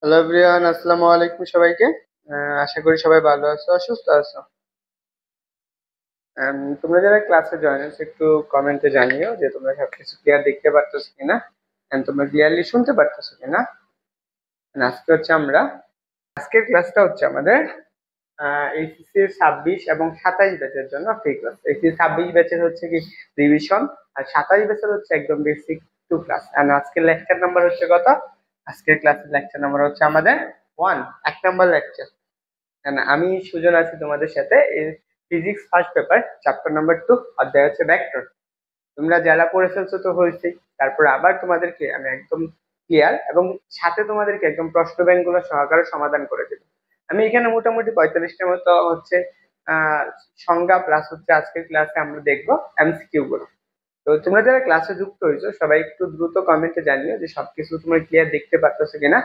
Hello everyone, আসসালামু আলাইকুম সবাইকে। আশা করি সবাই ভালো আছো, সুস্থ আছো। তোমরা যারা ক্লাসে জয়েন আছো একটু কমেন্টে জানিও যে তোমরা সবকিছু ক্লিয়ার দেখতে পারতেছো কিনা, তোমরা ক্লিয়ারলি শুনতে পারতেছো কিনা। আজকে হচ্ছে আমরা আজকের ক্লাসটা হচ্ছে আমাদের এইচএসসি 26 এবং 27 ব্যাচের জন্য ফ্রি ক্লাস। এইচএসসি 26 ব্যাচের হচ্ছে কি রিভিশন, আর 27 ব্যাচের হচ্ছে একদম বেসিক টু ক্লাস। আর আজকের লেকচার নাম্বার হচ্ছে কত? আজকের ক্লাসের লেকচার নাম্বার হচ্ছে আমাদের 1, 1 নাম্বার লেকচার। আমি সুজন আছি তোমাদের সাথে। Physics first paper chapter number 2, অধ্যায় হচ্ছে ভেক্টর। তোমরা যারা পড়ে ফেলছো তো হয়েছে, তারপর আবার তোমাদেরকে আমি একদম ক্লিয়ার এবং সাথে তোমাদেরকে একদম প্রশ্ন ব্যাংক গুলো সহকারে সমাধান করে দেবো। আমি এখানে মোটামুটি 45টার মতো হচ্ছে আহ সংজ্ঞা প্লাস হচ্ছে আজকের ক্লাসে আমরা দেখবো এমসিকিউ গুলো। তো তোমরা যারা ক্লাসে যুক্ত হয়েছো সবাই একটু দ্রুত কমেন্টে জানিও যে সবকিছু তোমরা ক্লিয়ার দেখতে পারতেছো কিনা,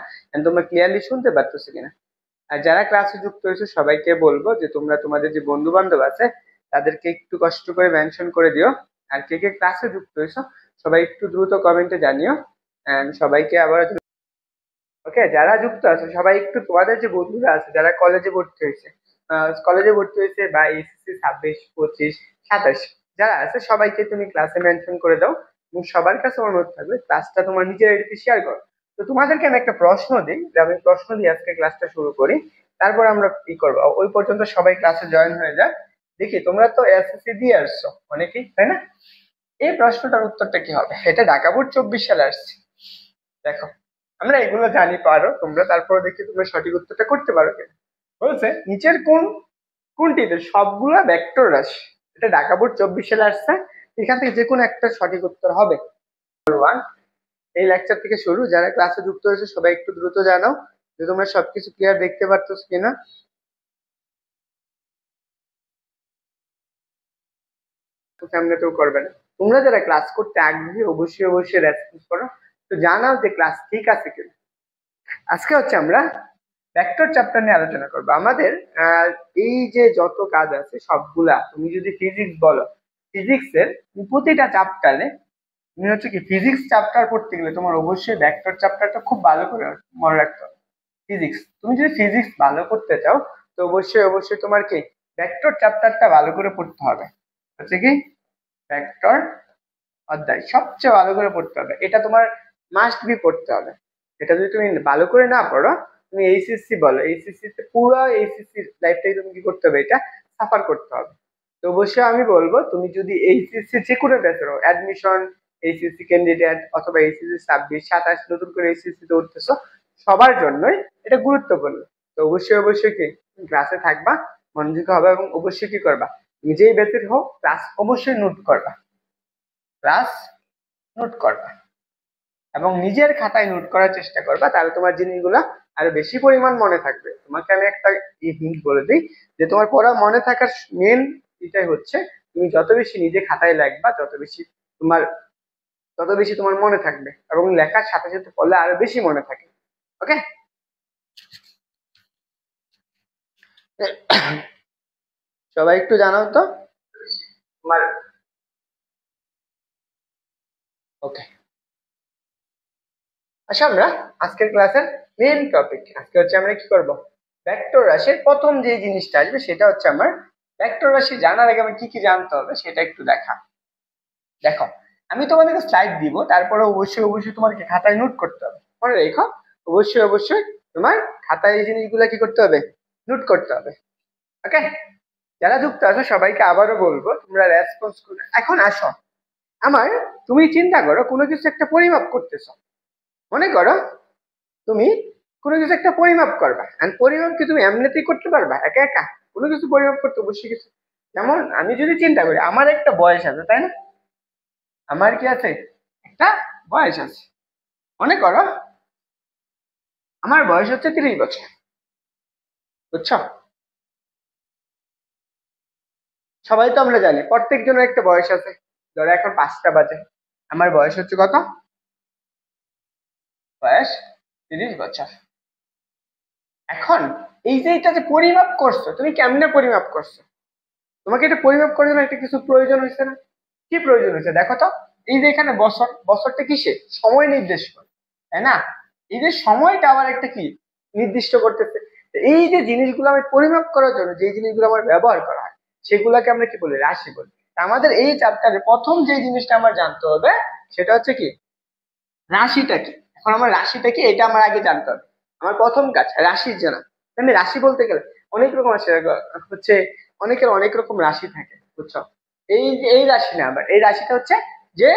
তোমরা ক্লিয়ারলি শুনতে পারতেছো কিনা। আর যারা ক্লাসে যুক্ত হয়েছে সবাইকে বলবো যে তোমরা তোমাদের যে বন্ধু বান্ধব আছে তাদেরকে একটু কষ্ট করে মেনশন করে দিও। আর কে কে ক্লাসে যুক্ত হয়েছো সবাই একটু দ্রুত কমেন্টে জানিও। সবাইকে আবার ওকে, যারা যুক্ত আছে সবাই একটু তোমাদের যে বন্ধুরা আছে যারা কলেজে ভর্তি হয়েছে বা এইচএসসি 26, 25, 27 যারা আছে সবাইকে তুমি ক্লাসে মেনশন করে দাও। এবং সবার কাছে অনুরোধ থাকবে ক্লাসটা তোমার নিজের আইডিতে শেয়ার করো। তো তোমাদেরকে আমি একটা প্রশ্ন দিই, যে আমি প্রশ্ন দিয়ে আজকে ক্লাসটা শুরু করি, তারপর আমরা কি করবো ওই পর্যন্ত সবাই ক্লাসে জয়েন হয়ে যায়। দেখি তোমরা তো এসএসসি দিয়ে আসছো অনেকেই, তাই না? এই প্রশ্নটার উত্তরটা কি হবে? এটা ঢাকা বোর্ড 24 সালে আসছে। দেখো, আমরা এগুলো জানি পারো তোমরা, তারপরে দেখি তোমরা সঠিক উত্তরটা করতে পারো কিনা। বলছে নিচের কোনটিতে সবগুলা ভেক্টর রাশি? এটা ঢাকা বোর্ড 24 সালে আসছে। এখান থেকে যে কোনো একটা সঠিক উত্তর হবে। ওয়ান, এই লেকচার থেকে শুরু। যারা ক্লাসে যুক্ত হয়েছে সবাই একটু দ্রুত জানাও যে তোমরা সবকিছু ক্লিয়ার দেখতে পারতো কিনা। সামনেতেও করবে না। তোমরা যারা ক্লাস করতে আগ্রহী অবশ্যই অবশ্যই রেসপন্স করো, তো জানাও যে ক্লাস ঠিক আছে কিনা। আজকে হচ্ছে আমরা ভেক্টর চ্যাপ্টার নিয়ে আলোচনা করবো। আমাদের এই যে যত কাজ আছে সবগুলা, তুমি যদি ফিজিক্স বলো, ফিজিক্সের প্রতিটা চ্যাপ্টারে তুমি হচ্ছে কি ফিজিক্স চ্যাপ্টার পড়তে গেলে তোমার অবশ্যই ভেক্টর চ্যাপ্টারটা খুব ভালো করে মনে রাখতে হবে। ফিজিক্স, তুমি যদি ফিজিক্স ভালো করতে চাও তো অবশ্যই অবশ্যই তোমার কি ভেক্টর চ্যাপ্টারটা ভালো করে পড়তে হবে। হচ্ছে কি ভেক্টর অধ্যায় সবচেয়ে ভালো করে পড়তে হবে, এটা তোমার মাস্ট বি পড়তে হবে। এটা যদি তুমি ভালো করে না পড়ো, তুমি এইচএসসি বলো, এইচএসসি তে পুরো এইচএসসি লাইফটাই তুমি কি করতে হবে, এটা সাফার করতে হবে। তো অবশ্যই আমি বলবো তুমি যদি এইচএসসি যে কোনো ব্যাচের অ্যাডমিশন, এইচএসসি ক্যান্ডিডেট অথবা এইচএসসি 26, 27 নতুন করে এইচএসসি তে উঠতেছো, সবার জন্যই এটা গুরুত্বপূর্ণ। তো অবশ্যই অবশ্যই কি ক্লাসে থাকবা, মনোযোগী হবে এবং অবশ্যই কি করবা, নিজেই ব্যাচের হোক ক্লাস অবশ্যই নোট করবা, ক্লাস নোট করবা এবং নিজের খাতায় নোট করার চেষ্টা করবা, তাহলে তোমার জিনিসগুলা আরো বেশি পরিমাণ মনে থাকবে। তোমাকে আমি একটা হিন্ট বলে দিই যে তোমার পড়া মনে থাকার মেন এটাই হচ্ছে তুমি যত বেশি নিজে খাতায় লিখবা তোমার তত বেশি তোমার মনে থাকবে এবং লেখার সাথে সাথে পড়লে আরো বেশি মনে থাকে। ওকে, সবাই একটু জানাও তো তোমার। ওকে, আচ্ছা আমরা আজকের ক্লাসের মেন টপিক আজকে হচ্ছে আমরা কি করব, ভেক্টর রাশির প্রথম যে জিনিসটা আসবে সেটা হচ্ছে আমার ভেক্টর রাশি জানার আগে আমার কি কি জানতে হবে সেটা একটু দেখা। দেখো, আমি তোমাদেরকে স্লাইড দিব, তারপরে অবশ্যই অবশ্যই তোমাকে খাতায় নোট করতে হবে। মনে রেখো, অবশ্যই অবশ্যই তোমার খাতায় এই জিনিসগুলো কি করতে হবে, নোট করতে হবে। ওকে, যারা যুক্ত আছো সবাইকে আবারও বলবো তোমরা রেসপন্স করবে। এখন আসো আমার, তুমি চিন্তা করো কোনো কিছু একটা পরিমাপ করতেছো, মনে করো তুমি কোনো কিছু একটা পরিমাপ করবা, আর পরিমাপ কি তুমি এমনিতেই করতে পারবা একা একা? কোনো কিছু পরিমাপ করতে অবশ্যই কিছু, যেমন আমি যদি চিন্তা করি আমার একটা বয়স আছে, তাই না? আমার কি আছে, একটা বয়স আছে। মনে করো আমার বয়স হচ্ছে 30 বছর, বুঝছো? সবাই তো আমরা জানি প্রত্যেক জনের একটা বয়স আছে। ধরো এখন 5টা বাজে, আমার বয়স হচ্ছে কত, বয়স 30 বছর। এখন এই যে এটা যে পরিমাপ করছো, তুমি কেমনে পরিমাপ করছো? তোমাকে এটা পরিমাপ করার জন্য একটা কিছু প্রয়োজন হয়েছে না? কি প্রয়োজন হয়েছে দেখো তো। এই যে এখানে বছর, বছরটা কিসে সময় নির্দেশ করে, তাই না? এই যে সময়টা আবার একটা কি নির্দিষ্ট করতেছে। এই যে জিনিসগুলো আমি পরিমাপ করার জন্য যে জিনিসগুলো আমার ব্যবহার করা হয় সেগুলোকে আমরা কি বলি, রাশি বলি। তা আমাদের এই চ্যাপ্টারে প্রথম যে জিনিসটা আমার জানতে হবে সেটা হচ্ছে কি, রাশিটা কি। এখন আমার রাশিটা কি এটা আমার আগে জানতে হবে। আমার প্রথম কাজ রাশির জানা। আমি রাশি বলতে গেলে অনেক রকম আছে, হচ্ছে অনেকের অনেক রকম রাশি থাকে, বুঝছো। এই রাশি না, আবার এই রাশিটা হচ্ছে যে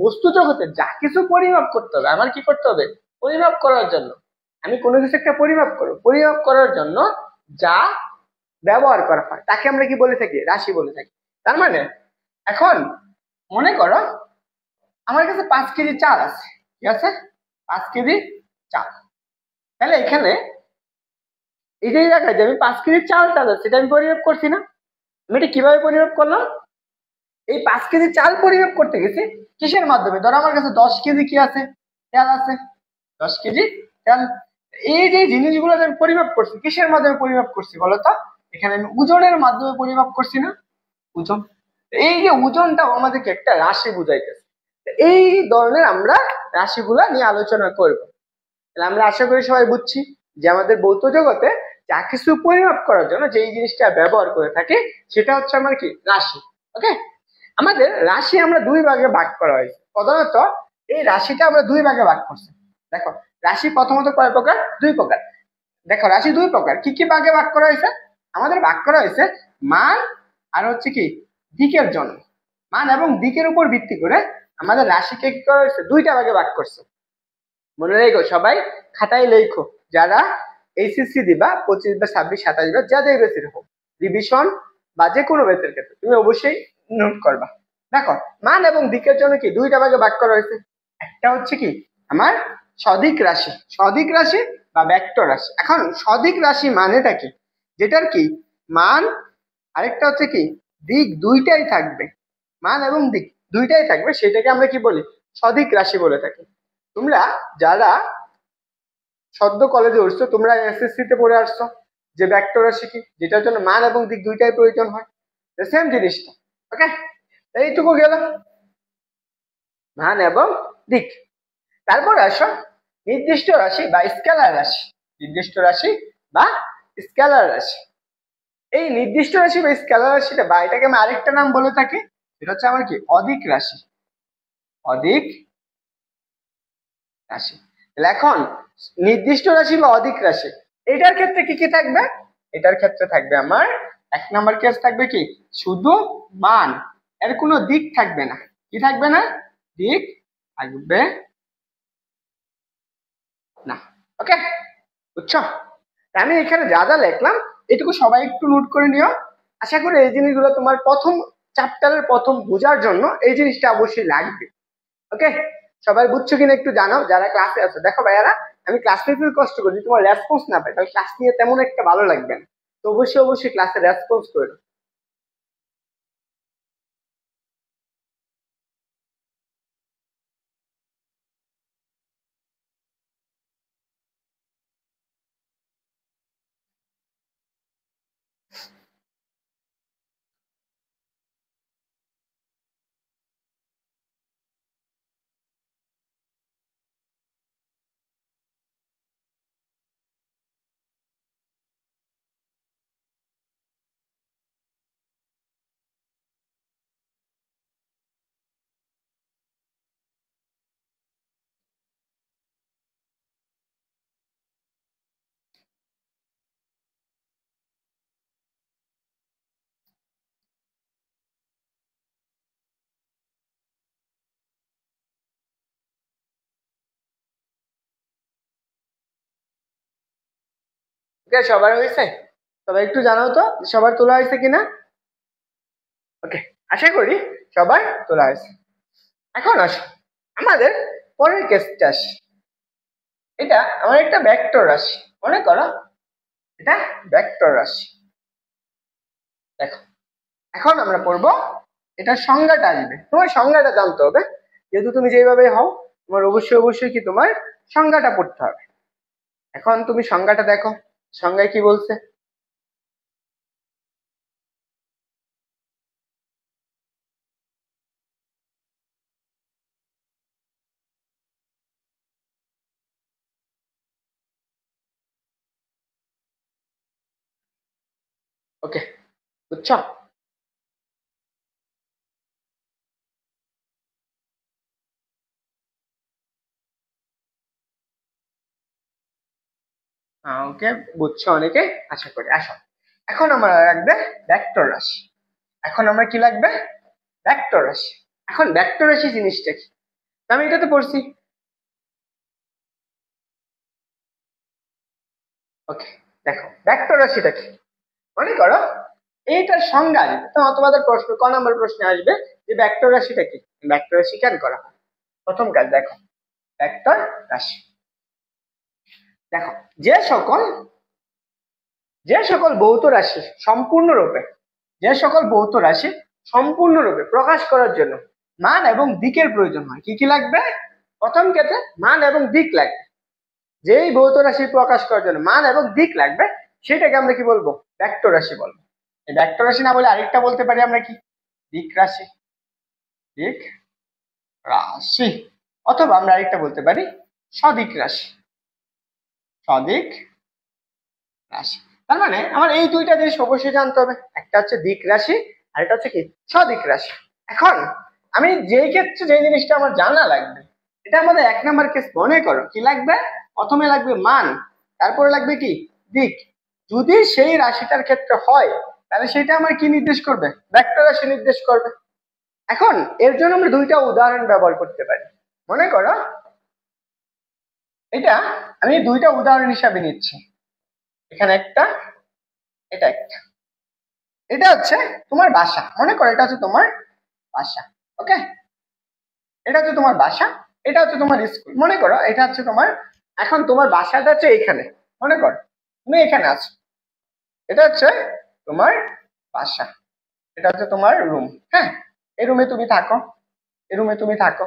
বস্তু জগতে যা কিছু পরিমাপ করতে হবে, আমার কি করতে হবে, পরিমাপ করার জন্য। আমি কোনো কিছু একটা পরিমাপ করবো, পরিমাপ করার জন্য যা ব্যবহার করা হয় তাকে আমরা কি বলে থাকি, রাশি বলে থাকি। তার মানে এখন মনে করো আমার কাছে 5 কেজি চাল আছে, ঠিক আছে, 5 কেজি চাল। তাহলে এখানে এই যে জায়গায় যে আমি 5 কেজি চালটা আছে সেটা আমি পরিমাপ করছি না। আমি এটা কিভাবে পরিমাপ করলাম, এই 5 কেজি চাল পরিমাপ করতে গেছি কিসের মাধ্যমে, ধরো আমার কাছে 10 কেজি কি আছে, তেল আছে, 10 কেজি তেল। এই যে জিনিসগুলো আমি পরিমাপ করছি কিসের মাধ্যমে পরিমাপ করছি বলতো, এখানে আমি ওজনের মাধ্যমে পরিমাপ করছি না, ওজন। এই যে ওজনটাও আমাদেরকে একটা রাশি বুঝাইতেছে। এই ধরনের আমরা রাশিগুলা নিয়ে আলোচনা করব। তাহলে আমরা আশা করি সবাই বুঝছি যে আমাদের ভৌত জগতে যা কিছু পরিমাপ করার জন্য যে জিনিসটা ব্যবহার করে থাকি সেটা হচ্ছে আমার কি, রাশি। ওকে, আমাদের রাশি আমরা দুই ভাগে ভাগ করা হয়েছে। প্রধানত এই রাশিটা আমরা দুই ভাগে ভাগ করছি। দেখো রাশি প্রথমত কয় প্রকার, 2 প্রকার। দেখো রাশি 2 প্রকার, কি কি ভাগে ভাগ করা হয়েছে, আমাদের ভাগ করা হয়েছে মান আর হচ্ছে কি দিকের জন্য। মান এবং দিকের উপর ভিত্তি করে আমাদের রাশিকে কি করা হয়েছে, 2টা ভাগে ভাগ করছে। মনে রেখো সবাই, খাতায় লেখো, যারা এইচএসসি দিবা 25 বা 26 27 বা যা যাই বেসের হোক, রিভিশন বা যে কোনো বেসের ক্ষেত্রে তুমি অবশ্যই নোট করবা। দেখো মান এবং দিকের জন্য কি 2টা ভাগে ভাগ করা হয়েছে। একটা হচ্ছে কি আমার সদিক রাশি, সদিক রাশি বা ভেক্টর রাশি। এখন সদিক রাশি মানেটা কি, যেটার কি মান আরেকটা হচ্ছে কি দিক দুইটাই থাকবে, মান এবং দিক দুইটাই থাকবে, সেটাকে আমরা কি বলি, সদিক রাশি বলে থাকি। তোমরা যারা সদ্য কলেজে উঠছো তোমরা এসএসসি তে পড়ে আসছো যে ভেক্টর রাশি কি, যেটার জন্য মান এবং দিক দুইটাই প্রয়োজন হয়, সেম জিনিসটা। ওকে, এইটুকু গেল মান এবং দিক। তারপর আসো নির্দিষ্ট রাশি বা স্কেলার রাশি, নির্দিষ্ট রাশি বা স্কেলার রাশি। এই নির্দিষ্ট রাশি বা স্কেলার রাশিটা বা এটাকে আমি আরেকটা নাম বলে থাকি, এটা হচ্ছে আমার কি অদিক রাশি, অদিক রাশি। তাহলে এখন নির্দিষ্ট রাশি বা অদিক রাশি এটার ক্ষেত্রে কি কি থাকবে, এটার ক্ষেত্রে থাকবে আমার 1 নম্বর কেস থাকবে কি শুধু মান, এর কোনো দিক থাকবে না। কি থাকবে না, দিক থাকবে না। ওকে, বুঝছো। আমি এখানে যা যা লিখলাম এটুকু সবাই একটু নোট করে নিও। আশা করি এই জিনিসগুলো তোমার প্রথম চ্যাপ্টারের প্রথম বোঝার জন্য এই জিনিসটা অবশ্যই লাগবে। ওকে, সবাই বুঝছো কিনা একটু জানাও যারা ক্লাসে আছো। দেখো ভাইয়ারা, আমি ক্লাস নিতে কষ্ট করি, যদি তোমার রেসপন্স না পাই তাহলে ক্লাস নিয়ে তেমন একটা ভালো লাগবে না। তো অবশ্যই অবশ্যই ক্লাসে রেসপন্স করো। ওকে, সবার হয়েছে? সবাই একটু জানাও তো সবার তোলা হয়েছে কিনা। ওকে, আশা করি সবার তোলা হয়েছে। এখন আসো আমাদের পরের কেসটা আসি। এটা আমার একটা ভেক্টর রাশি, মনে করো এটা ভেক্টর রাশি। দেখো এখন আমরা পড়বো এটার সংজ্ঞাটা আসবে, তোমার সংজ্ঞাটা জানতে হবে। যেহেতু তুমি যেভাবে হও তোমার অবশ্যই অবশ্যই কি তোমার সংজ্ঞাটা পড়তে হবে। এখন তুমি সংজ্ঞাটা দেখো, সংজ্ঞায় কি বলছে। ওকে, বুঝছো? ওকে, বুঝছো অনেকে, আশা করি। আসো, এখন আমরা লাগবে ভেক্টর রাশি। এখন আমরা কি লাগবে? ভেক্টর রাশি। এখন ভেক্টর রাশি জিনিসটা কি? আমি এটাতে পড়ছি। ওকে, দেখো ভেক্টর রাশিটা কি। মনে করো এইটার সংজ্ঞা দিতে তোমাদের প্রশ্ন ক নম্বর প্রশ্নে আসবে যে ভেক্টর রাশিটা কি, ভেক্টর রাশি কেন করা হয়। প্রথম কাজ দেখো, ভেক্টর রাশি দেখো, যে সকল ভৌত রাশি সম্পূর্ণরূপে, যে সকল ভৌত রাশি সম্পূর্ণরূপে প্রকাশ করার জন্য মান এবং দিকের প্রয়োজন হয়, কি কি লাগবে? প্রথম ক্ষেত্রে মান এবং দিক লাগবে। যেই ভৌত রাশি প্রকাশ করার জন্য মান এবং দিক লাগবে সেটাকে আমরা কি বলবো? ভেক্টর রাশি বলবো। এই ভেক্টর রাশি না বলে আরেকটা বলতে পারি আমরা কি? দিক রাশি। দিক রাশি, অথবা আমরা আরেকটা বলতে পারি সদিক রাশি। সদিক রাশি। তার মানে আমার এই দুইটা জিনিস অবশ্যই জানতে হবে, একটা হচ্ছে দিক রাশি আর এটা হচ্ছে কি? সদিক রাশি। এখন আমি যেই ক্ষেত্রে যে জিনিসটা আমার জানা লাগবে, এটা আমাদের এক নাম্বার কেস। মনে করো কি লাগবে? প্রথমে লাগবে মান, তারপরে লাগবে কি? দিক। যদি সেই রাশিটার ক্ষেত্রে হয় তাহলে সেটা আমার কি নির্দেশ করবে? ভেক্টর রাশি নির্দেশ করবে। এখন এর জন্য আমরা দুইটা উদাহরণ ব্যবহার করতে পারি। মনে করো এটা আমি দুইটা উদাহরণ হিসাবে নিচ্ছি, এখানে একটা, এটা একটা। এটা হচ্ছে তোমার বাসা, মনে করো এটা হচ্ছে তোমার বাসা। ওকে, এটা হচ্ছে তোমার বাসা, এটা হচ্ছে তোমার স্কুল। মনে করো এটা হচ্ছে তোমার, এখন তোমার বাসাটা হচ্ছে এখানে, মনে করো তুমি এখানে আছো, এটা হচ্ছে তোমার বাসা, এটা হচ্ছে তোমার রুম। হ্যাঁ, এই রুমে তুমি থাকো, এই রুমে তুমি থাকো।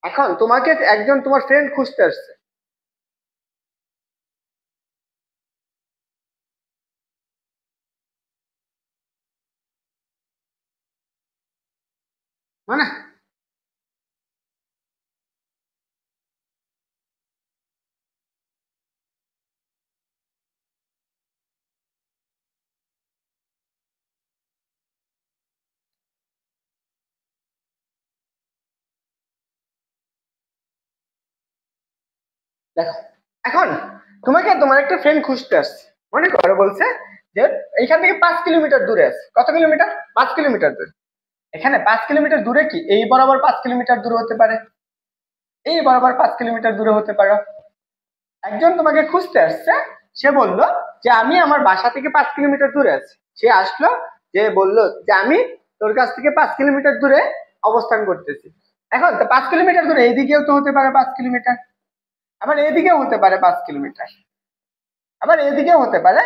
এখন তোমাকে একজন তোমার ফ্রেন্ড খুঁজতে আসছে, মানে দেখো, এখন তোমাকে তোমার একটা ফ্রেন্ড খুঁজতে আসছে, মনে করো বলছে যে এইখান থেকে 5 কিলোমিটার দূরে আছে। কত কিলোমিটার? 5 কিলোমিটার দূরে। এখানে 5 কিলোমিটার দূরে কি এই বরাবর 5 কিলোমিটার দূরে হতে পারে, এই বরাবর 5 কিলোমিটার দূরে হতে পারো। একজন তোমাকে খুঁজতে আসছে, সে বলল যে আমি আমার বাসা থেকে 5 কিলোমিটার দূরে আছি। সে আসলো, যে বলল যে আমি তোর কাছ থেকে 5 কিলোমিটার দূরে অবস্থান করতেছি। এখন তো 5 কিলোমিটার দূরে এইদিকেও তো হতে পারে 5 কিলোমিটার, আবার এদিকেও হতে পারে 5 কিলোমিটার, আবার এদিকেও হতে পারে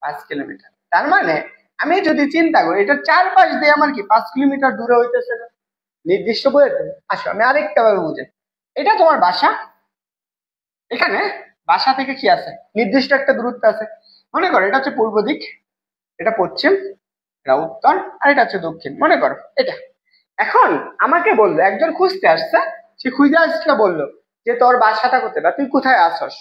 5 কিলোমিটার। তার মানে আমি যদি চিন্তা করি এটা চারপাশ দিয়ে আমার কি 5 কিলোমিটার দূরে হইতেছে না? নির্দিষ্ট বইতে আসো আমি আরেকটা ভাবে বুঝে, এটা তোমার বাসা, এখানে বাসা থেকে কি আছে? নির্দিষ্ট একটা দূরত্ব আছে। মনে করো এটা হচ্ছে পূর্ব দিক, এটা পশ্চিম, এটা উত্তর, আর এটা হচ্ছে দক্ষিণ। মনে করো এটা। এখন আমাকে বললো একজন খুঁজতে আসছে, সে খুঁজে আসছে, বললো যে তোর বাসাটা কোথায় বা তুই কোথায় আসস।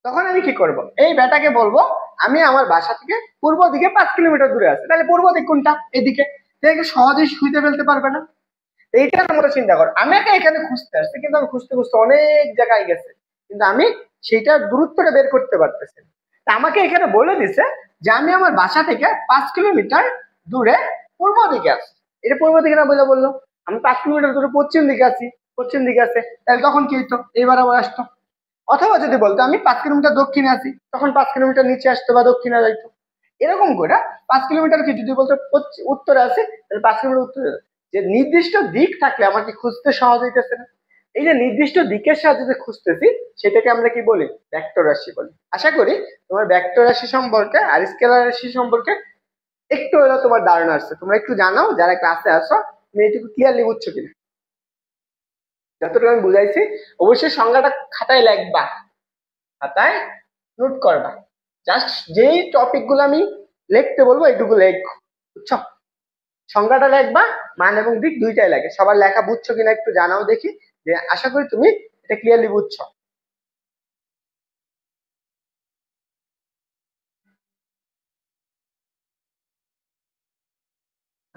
তখন আমি কি করব? এই বেটাকে বলবো আমি আমার বাসা থেকে পূর্ব দিকে 5 কিলোমিটার দূরে আছে। তাহলে পূর্ব দিক কোনটা? এদিকে। দেখে সহজেই খুঁজে ফেলতে পারবে না? এইটার মতো চিন্তা কর, আমাকে এখানে খুঁজতে আসছে কিন্তু আমি খুঁজতে খুঁজতে অনেক জায়গায় গেছে, কিন্তু আমি সেইটার দূরত্বটা বের করতে পারতেছি না। তা আমাকে এখানে বলে দিছে যে আমি আমার বাসা থেকে 5 কিলোমিটার দূরে পূর্ব দিকে আছি। এটা পূর্ব দিকে না বলে বললো আমি 5 কিলোমিটার দূরে পশ্চিম দিকে আছি, পশ্চিম দিকে আছে। তাহলে তখন কি হইতো? এইবার আবার আসতো। অথবা যদি বলতো আমি 5 কিলোমিটার দক্ষিণে আছি, তখন 5 কিলোমিটার নিচে আসতো বা দক্ষিণে যাইতো। এরকম করে 5 কিলোমিটার কি যদি বলতো উত্তরে আছে, তাহলে 5 কিলোমিটার উত্তরে। যে নির্দিষ্ট দিক থাকলে আমাকে খুঁজতে সহজ হইতেছে না। এই যে নির্দিষ্ট দিকের সাহায্যে যে খুঁজতেছি সেটাকে আমরা কি বলি? ভেক্টর রাশি বলি। আশা করি তোমার ভেক্টর রাশি সম্পর্কে আর স্কেলার রাশি সম্পর্কে একটু হলেও তোমার ধারণা আসছে। তোমরা একটু জানাও যারা ক্লাসে আসো, তুমি এইটুকু ক্লিয়ারলি বুঝছো কিনা। যতটুকু আমি বুঝাইছি অবশ্যই সংজ্ঞাটা খাতায় লিখবা, খাতায় নোট করবা। জাস্ট যেই টপিক গুলো আমি লিখতে বলবো এইটুকু লিখো, বুঝছো? সংজ্ঞাটা লিখবা, মান এবং দিক দুইটাই লাগে। সবার লেখা বুঝছো কিনা একটু জানাও দেখি। যে আশা করি তুমি এটা ক্লিয়ারলি বুঝছো।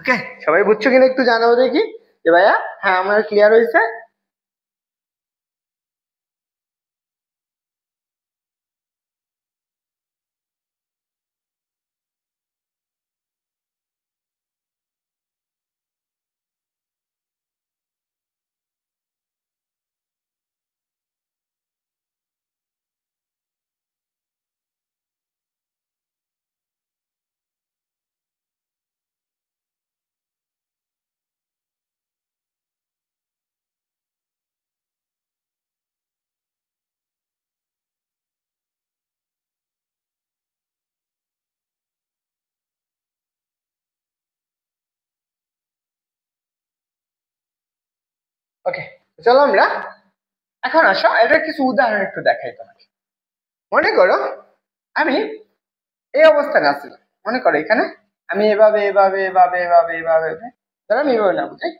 ওকে, সবাই বুঝছো কিনা একটু জানাবো দেখি যে ভাইয়া হ্যাঁ আমার ক্লিয়ার হয়েছে। ওকে, চলো আমরা এখন আসো এটা কিছু উদাহরণ একটু দেখাই তোমাকে। মনে করো আমি এই অবস্থানে আসছিলাম, মনে করো এখানে আমি এভাবে এভাবে এভাবে এভাবে এভাবে ধরো আমি এভাবে না বুঝাই।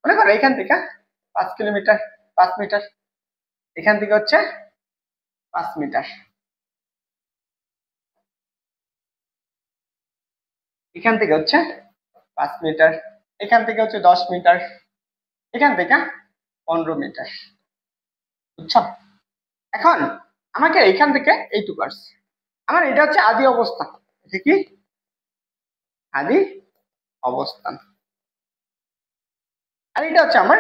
মনে করো এখান থেকে 5 কিলোমিটার, 5 মিটার, এখান থেকে হচ্ছে 5 মিটার, এখান থেকে হচ্ছে 5 মিটার, এখান থেকে হচ্ছে 10 মিটার, এখান থেকে 15 মিটার। বুঝছো? এখন আমাকে এখান থেকে এইটুকু আসছে, আমার এটা হচ্ছে আদি অবস্থান। এটা কি আদি অবস্থান, আর এটা হচ্ছে আমার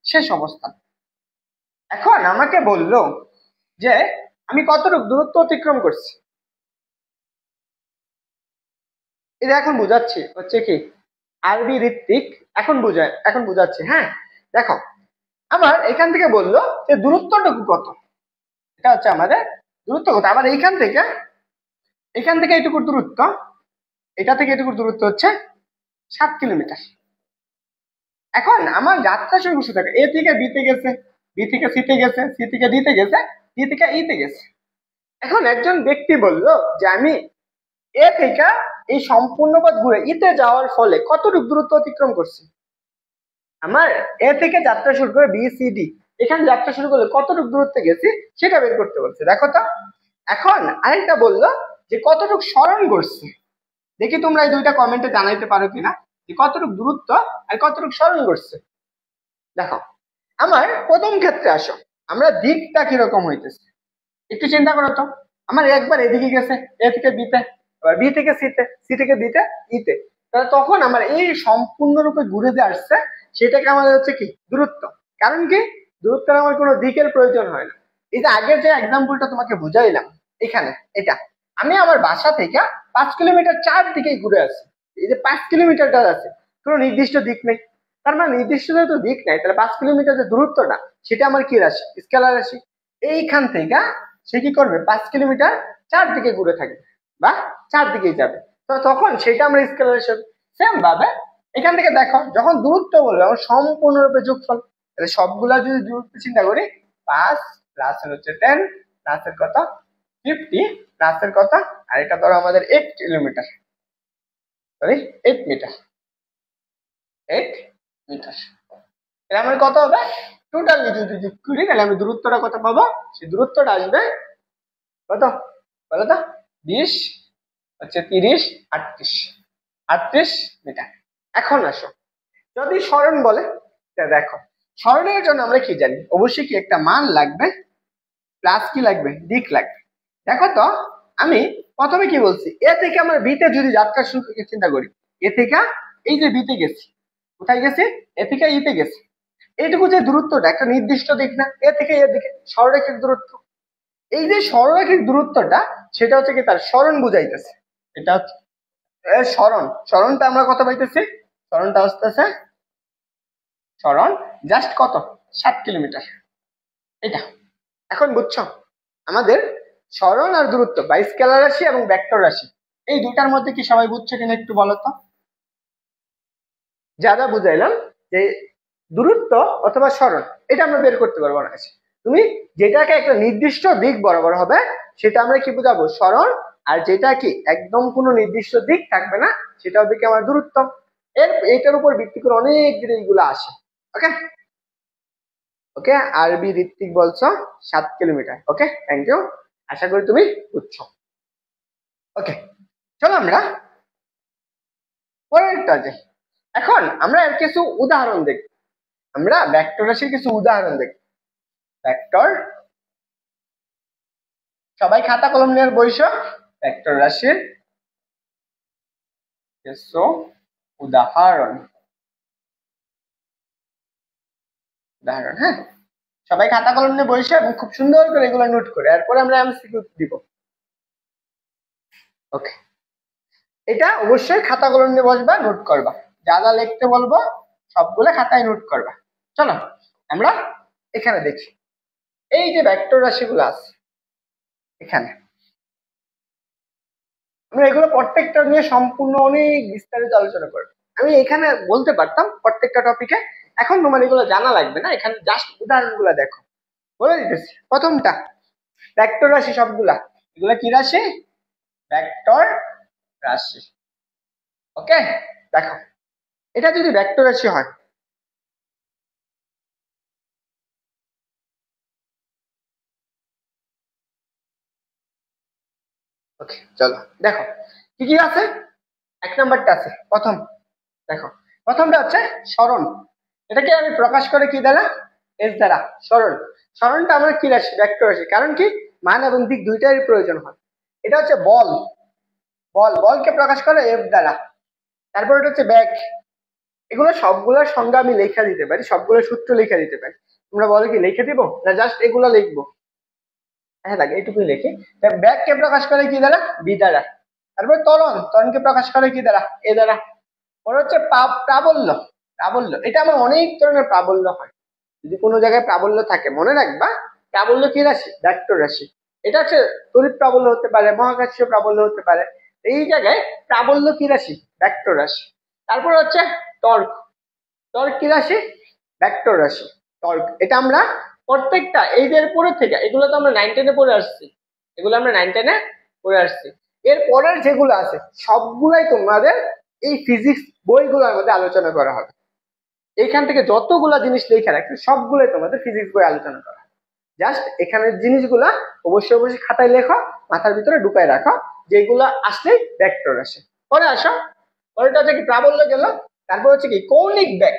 শেষ অবস্থান। এখন আমাকে বললো যে আমি কতটুকু দূরত্ব অতিক্রম করছি। এটা এখন বুঝাচ্ছি হচ্ছে কি আরবি ঋত্বিক, এখন বুঝাচ্ছি। হ্যাঁ দেখো, আমার এখান থেকে বললো যে দূরত্বটুকু কত, এটা হচ্ছে আমাদের দূরত্ব কত। আবার এখান থেকে এইটুকুর দূরত্ব, এটা থেকে এটুকুর দূরত্ব হচ্ছে 7 কিলোমিটার। এখন আমার যাত্রা শুরু করতে থাকে, এ থেকে বিতে গেছে, বি থেকে সিতে গেছে, সি থেকে ডিতে গেছে, ডি থেকে ইতে গেছে। এখন একজন ব্যক্তি বলল যে আমি এ থেকে এই সম্পূর্ণ পথ ঘুরে ইতে যাওয়ার ফলে কতটুকু দূরত্ব অতিক্রম করছি। আমার এ থেকে যাত্রা শুরু করে বি সি ডি এখানে যাত্রা শুরু করলে কতটুকু দূরত্বে গেছি সেটা বের করতে বলছে। দেখো তো, এখন আরেকটা বললো যে কতটুকু স্মরণ করছে। দেখি তোমরা এই দুইটা কমেন্টে জানাইতে পারো কিনা যে কতটুকু দূরত্ব আর কতটুকু স্মরণ করছে। দেখো, আমার প্রথম ক্ষেত্রে আসো, আমরা দিকটা কিরকম হইতেছে একটু চিন্তা করো তো। আমার একবার এদিকে গেছে এ থেকে বিতে, আবার বি থেকে সিতে, সি থেকে বিতে ইতে, তাহলে তখন আমার এই সম্পূর্ণরূপে ঘুরে যে আসছে সেটাকে আমাদের হচ্ছে কি দূরত্ব। কারণ কি দূরত্বের আমার কোনো দিকের প্রয়োজন হয় না। এই যে আগের যে এক্সাম্পলটা তোমাকে বুঝাইলাম, এখানে এটা আমি আমার বাসা থেকে 5 কিলোমিটার চারদিকেই ঘুরে আসি। এই যে 5 কিলোমিটারটা আছে কোনো নির্দিষ্ট দিক নেই, তার মানে নির্দিষ্ট যেহেতু দিক নাই তাহলে 5 কিলোমিটার যে দূরত্বটা সেটা আমার কি রাশি, স্কেলার রাশি। এইখান থেকে সে কি করবে 5 কিলোমিটার চারদিকে ঘুরে থাকবে বা চারদিকেই যাবে, তো তখন সেটা আমরা স্কেলার হিসেবে। সেম ভাবে এখান থেকে দেখো যখন দূরত্ব বলবে আমার সম্পূর্ণরূপে যোগফল, তাহলে সবগুলা যদি দূরত্ব চিন্তা করি 5 প্লাস হচ্ছে 10 প্লাসের কত 50 প্লাসের কত, আর এটা ধরো আমাদের 8 কিলোমিটার, সরি 8 মিটার, 8 মিটার। তাহলে আমার কত হবে টোটালি যদি যোগ করি তাহলে আমি দূরত্বটা কত পাবো, সেই দূরত্বটা আসবে কত বলো তো 20 হচ্ছে 30 38, 38 মিটার। এখন আসো যদি স্মরণ বলে, দেখো স্মরণের জন্য আমরা কি জানি অবশ্যই কি একটা মান লাগবে প্লাস কি লাগবে দিক লাগবে। দেখো তো আমি প্রথমে কি বলছি এ থেকে আমরা বিতে যদি যাত্রা শুরু চিন্তা করি, এ থেকে এই যে বিতে গেছি, কোথায় গেছি এ থেকে ইতে গেছি, এইটুকু যে দূরত্বটা একটা নির্দিষ্ট দিক না, এ থেকে এর দিকে সরলরেখার দূরত্ব। এই যে সরলরেখার দূরত্বটা সেটা হচ্ছে কি তার স্মরণ বুঝাইতেছে। এটা হচ্ছে স্মরণটা আমরা কত পাইতেছি, স্মরণটা আসতেছে স্মরণ জাস্ট কত 7 কিলোমিটার। এটা এখন বুঝছো আমাদের স্মরণ আর দূরত্ব বা স্কেলার রাশি এবং ভেক্টর রাশি এই দুটার মধ্যে কি সবাই বুঝছো কিনা একটু বলো তো। যারা বুঝাইলাম যে দূরত্ব অথবা স্মরণ এটা আমরা বের করতে পারবো না, তুমি যেটাকে একটা নির্দিষ্ট দিক বরাবর হবে সেটা আমরা কি বুঝাবো স্মরণ, আর যেটা কি একদম কোনো নির্দিষ্ট দিক থাকবে না সেটা হবে কি আমার দূরত্ব। এটার উপর ভিত্তি করে অনেক জিনিসগুলো আসে। ওকে ওকে, আরবি ঋত্বিক বলছো 7 কিলোমিটার। ওকে থ্যাংক ইউ, আশা করি তুমি বুঝছো। ওকে চলো আমরা পরেরটা যাই। এখন আমরা এর কিছু উদাহরণ দেখব, আমরা ভেক্টর রাশির কিছু উদাহরণ দেখব। ভেক্টর, সবাই খাতা কলম নিয়ে বইসো। ভেক্টর রাশির কিছু উদাহরণ, উদাহরণ, হ্যাঁ, সবাই খাতা কলম নিয়ে বসে এবং খুব সুন্দর করে এগুলো নোট করে, এরপরে আমরা এমসিকিউ দিব। ওকে, এটা অবশ্যই খাতা কলম নিয়ে বসবা, নোট করবা, যা যা লিখতে বলবো সবগুলো খাতায় নোট করবা। চলো আমরা এখানে দেখি, এই যে ভেক্টর রাশিগুলো আছে এখানে, আমরা এগুলো প্রত্যেকটা নিয়ে সম্পূর্ণ অনেক বিস্তারিত আলোচনা করব। আমি এখানে বলতে পারতাম প্রত্যেকটা টপিকে, এখন তোমার এগুলো জানা লাগবে না, এখানে জাস্ট উদাহরণগুলো দেখো, বলে দিতেছি। প্রথমটা ভেক্টর রাশি, সবগুলা এগুলা কি রাশি? ভেক্টর রাশি। ওকে, দেখো এটা যদি ভেক্টর রাশি হয়, ওকে চলো দেখো কি কি আছে। এক নাম্বারটা আছে প্রথম, দেখো প্রথমটা হচ্ছে সরণ। এটাকে আমি প্রকাশ করে কি দ্বারা? এস দ্বারা। সরণ, সরণটা আমরা কি রাশি? ভেক্টর রাশি। কারণ কি, মান এবং দিক দুইটারই প্রয়োজন হয়। এটা হচ্ছে বল, বল, বলকে প্রকাশ করে এফ দ্বারা। তারপর এটা হচ্ছে ব্যাগ। এগুলো সবগুলোর সংজ্ঞা আমি লেখা দিতে পারি, সবগুলো সূত্র লেখা দিতে পারি। তোমরা বলো কি লিখে দিব না জাস্ট এগুলো লিখবো? হ্যাঁ দেখ এইটুকুই লিখি। ব্যাগ কে প্রকাশ করে কি দ্বারা? বি দ্বারা। তারপর ত্বরণ, ত্বরণকে প্রকাশ করে কি দ্বারা? এ দ্বারা। পরে হচ্ছে প্রাবল্য, প্রাবল্য, এটা আমার অনেক ধরনের প্রাবল্য হয়। যদি কোনো জায়গায় প্রাবল্য থাকে মনে রাখবা, প্রাবল্য কি রাশি? ভেক্টর রাশি। এটা হচ্ছে তড়িৎ প্রাবল্য হতে পারে, মহাকাশীয় প্রাবল্য হতে পারে। এই জায়গায় প্রাবল্য কি রাশি? ভেক্টর রাশি। তারপর হচ্ছে টর্ক, টর্ক কি রাশি? ভেক্টর রাশি। টর্ক, এটা আমরা প্রত্যেকটা এই যে পরে থেকে, এগুলো তো আমরা 9-10-এ পড়ে আসছি, এগুলো আমরা 9-10-এ পড়ে আসছি। এর পরের যেগুলো আছে সবগুলাই তোমাদের এই ফিজিক্স বইগুলোর মধ্যে আলোচনা করা হবে। এইখান থেকে যতগুলা জিনিস লেখা রাখছে সবগুলোই তোমাদের ফিজিক্স বই আলোচনা করা। জাস্ট এখানের জিনিসগুলা অবশ্যই অবশ্যই খাতায় লেখো, মাথার ভিতরে ঢুকায় রাখো, যেগুলো আসলেই ভেক্টর আসে। পরে আসো, পরেরটা হচ্ছে কি? প্রাবল্য গেল। তারপর হচ্ছে কি? কৌণিক বেগ,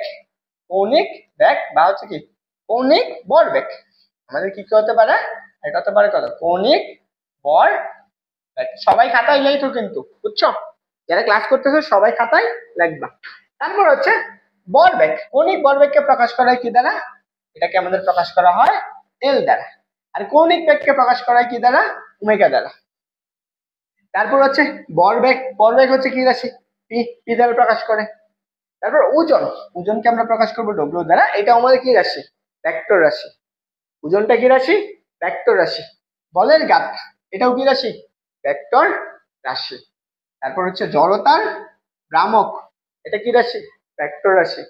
কৌণিক বেগ বা হচ্ছে কি কৌণিক ভর বেগ। আমাদের কি কি হতে পারে? এটা হতে পারে কত? কৌণিক ভর বেগ। সবাই খাতায় লেখো কিন্তু, বুঝছো? যারা ক্লাস করতেছো সবাই খাতায় লিখবা। তারপর হচ্ছে ভরবেগ, কৌণিক ভরবেগকে প্রকাশ করা হয় কি দ্বারা? এটাকে আমাদের প্রকাশ করা হয় এল দ্বারা। আর কৌণিক বেগকে প্রকাশ করা হয় কি দ্বারা? ওমেগা দ্বারা। তারপর হচ্ছে ভরবেগ, ভরবেগ হচ্ছে কি রাশি? পি, পি দ্বারা প্রকাশ করে। তারপর ওজন, ওজনকে আমরা প্রকাশ করবো ডব্লিউ দ্বারা। এটা আমাদের কি রাশি? ভেক্টর রাশি। ওজনটা কি রাশি? ভেক্টর রাশি। বলের গাত, এটাও কি রাশি? ভেক্টর রাশি। তারপর হচ্ছে জড়তার ভ্রামক, এটা কি রাশি? ভেক্টর রাশি।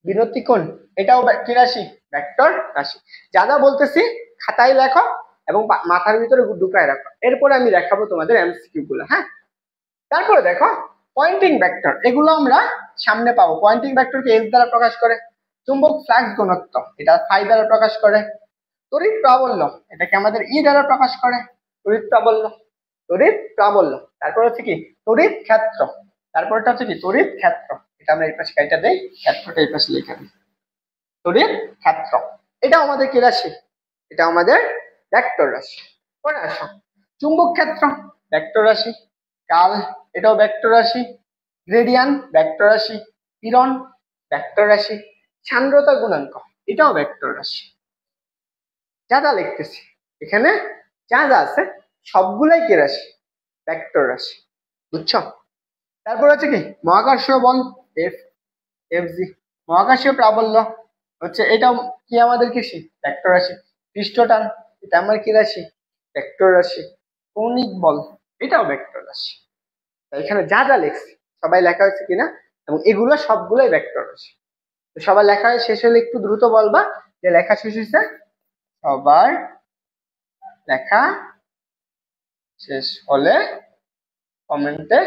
বিরতি কোণ, এটাও কি রাশি? ভেক্টর রাশি। যা যা বলতেছি খাতায় লেখো এবং মাথার ভিতরে ঢুকায় রাখো, এরপরে আমি দেখাবো তোমাদের এমসিকিউ গুলো। হ্যাঁ, তারপরে দেখো পয়েন্টিং ভেক্টর, এগুলো আমরা সামনে পাবো। পয়েন্টিং ভেক্টরকে এস দ্বারা প্রকাশ করে। চুম্বক ফ্লাক্স ঘনত্ব, এটা ফাই দ্বারা প্রকাশ করে। তড়িৎ প্রাবল্য, এটাকে আমাদের ই দ্বারা প্রকাশ করে। তড়িৎ প্রাবল্য, তড়িৎ প্রাবল্য। তারপর হচ্ছে কি? তড়িৎ ক্ষেত্র। তারপরটা হচ্ছে কি? তড়িৎ ক্ষেত্র। এটা আমরা এই পাশে কাইটা দেই, ক্ষেত্রটা এই পাশে লিখে দিই। তড়িৎ ক্ষেত্র, এটা আমাদের কি রাশি? এটা আমাদের ভেক্টর রাশি। পরে আসো চুম্বক ক্ষেত্র, ভেক্টর রাশি। কাল, এটাও ভেক্টর রাশি। গ্রেডিয়ান, ভেক্টর রাশি। পীড়ন, ভেক্টর রাশি। সান্দ্রতা গুণাঙ্ক, এটাও ভেক্টর রাশি। যা যা লিখতেছি এখানে, যা যা আছে সবগুলাই কি রাশি? ভেক্টর রাশি, বুঝছো? তারপর হচ্ছে কি? মহাকর্ষীয় বল, এফ, এফ জি। মহাকর্ষীয় প্রাবল্য হচ্ছে, এটাও কি আমাদের কি রাশি? ভেক্টর রাশি। পৃষ্ঠটান, এটা আমার কি রাশি? ভেক্টর রাশি। কৌণিক বল, এটাও ভেক্টর রাশি। এখানে যা যা লিখছি সবাই লেখা হয়েছে কিনা, এবং এগুলো সবগুলোই ভেক্টর রাশি। তো সবার লেখা শেষ হলে একটু দ্রুত বলবা যে লেখা শেষ হয়েছে। সবার লেখা শেষ হলে কমেন্টে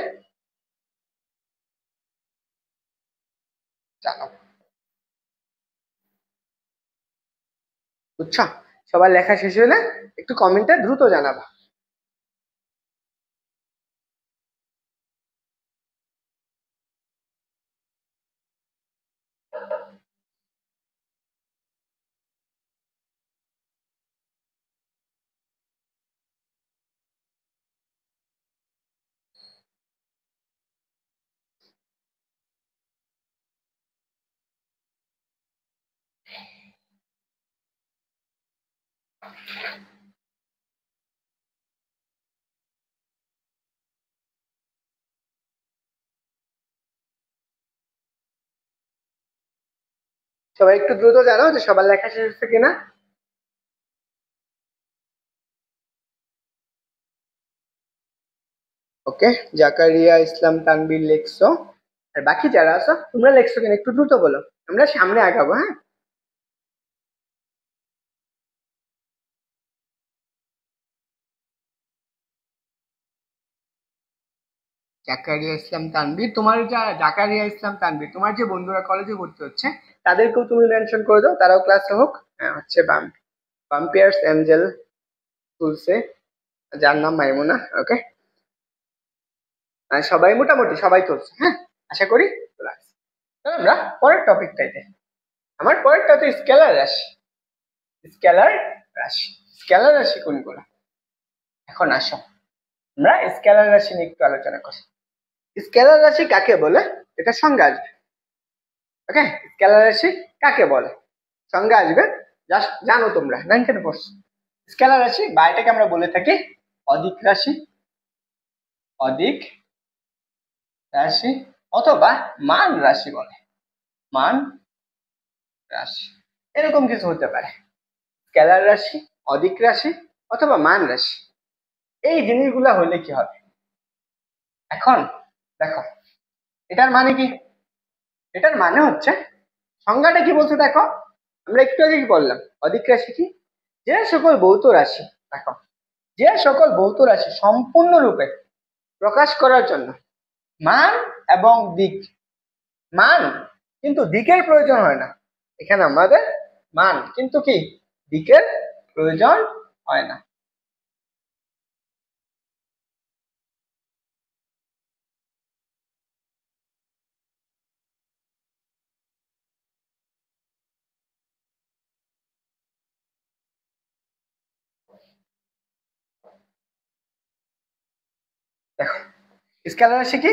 জানাবো, বুঝছো? সবার লেখা শেষ হলে একটু কমেন্টে দ্রুত জানাবা। সবাই একটু দ্রুত জানাও যে সবার লেখা শেষ হচ্ছে কিনা। ওকে, জাকারিয়া ইসলাম তানবীর লেখছো, আর বাকি যারা আছো তোমরা লেখছো কিনা একটু দ্রুত বলো, আমরা সামনে আগাবো। হ্যাঁ, জাকারিয়া ইসলাম তানভীর, তোমার যা জাকারিয়া ইসলাম তানভীর তোমার যে বন্ধুরা কলেজে ভর্তি হচ্ছে তাদেরকেও তুমি মেনশন করে দাও, তারাও ক্লাসে হোক। হ্যাঁ, হচ্ছে বাম্পিয়ার্স এঞ্জেল তুলছে, যার নাম মাইমুনা। ওকে, সবাই মোটামুটি সবাই তুলছে। হ্যাঁ, আশা করি তোলা আছে। তাহলে আমরা পরের টপিকটাই যাই। আমার পরেরটা হচ্ছে স্কেলার রাশি। স্কেলার রাশি, স্কেলার রাশি কোনগুলো? এখন আসো আমরা স্কেলার রাশি নিয়ে একটু আলোচনা করি। স্কেলার রাশি কাকে বলে এটা সংজ্ঞা আসবে। ওকে, স্কেলার রাশি কাকে বলে সংজ্ঞা আসবে, জাস্ট জানো তোমরা 9-10 পড়ছো। স্কেলার রাশি বা এটাকে আমরা বলে থাকি অদিক রাশি, অদিক রাশি অথবা মান রাশি বলে, মান রাশি এরকম কিছু হতে পারে। স্কেলার রাশি, অদিক রাশি অথবা মান রাশি, এই জিনিসগুলা হলে কি হবে? এখন দেখো এটার মানে কি, এটার মানে হচ্ছে সংজ্ঞাটা কি বলছে দেখো, আমরা একটু আগে কি বললাম, অদিক রাশি কি, যে সকল ভৌত রাশি, দেখো যে সকল ভৌত রাশি সম্পূর্ণরূপে প্রকাশ করার জন্য মান এবং দিক, মান কিন্তু দিকের প্রয়োজন হয় না, এখানে আমাদের মান কিন্তু কি দিকের প্রয়োজন হয় না। দেখো স্কেলার রাশি কি,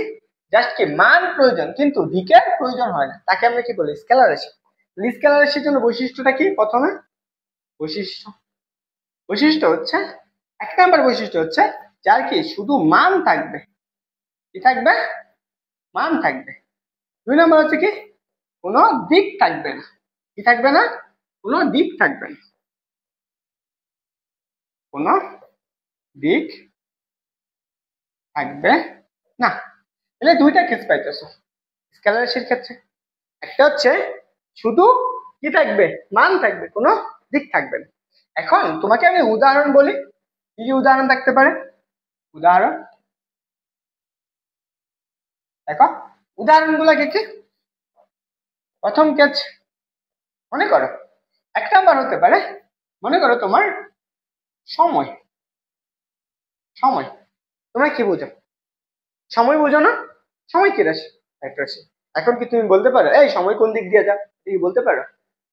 জাস্ট কি মান প্রয়োজন কিন্তু দিকের প্রয়োজন হয় না, তাকে আমরা কি বলি স্কেলার রাশি। স্কেলার রাশির জন্য বৈশিষ্ট্যটা কি, প্রথমে বৈশিষ্ট্য, বৈশিষ্ট্য হচ্ছে 1 নম্বর বৈশিষ্ট্য হচ্ছে যার কি শুধু মান থাকবে, কি থাকবে, মান থাকবে। 2 নম্বর হচ্ছে কি কোনো দিক থাকবে না, কি থাকবে না, কোনো দিক থাকবে না, কোনো দিক থাকবে না। তাহলে দুইটা কেস পাইতেছো স্কেলার রাশির ক্ষেত্রে, একটা হচ্ছে শুধু কি থাকবে, মান থাকবে, কোনো দিক থাকবে না। এখন তোমাকে আমি উদাহরণ বলি, কি কি উদাহরণ থাকতে পারে, উদাহরণ দেখো, উদাহরণ গুলা কি কি, প্রথম কেস মনে করো 1 নম্বর হতে পারে, মনে করো তোমার সময়, সময় তোমরা কি বুঝো, সময় বুঝো না, সময় কি রাশি, একটা রাশি। এখন কি তুমি বলতে পারো এই সময় কোন দিক দিয়ে যা, তুমি বলতে পারো?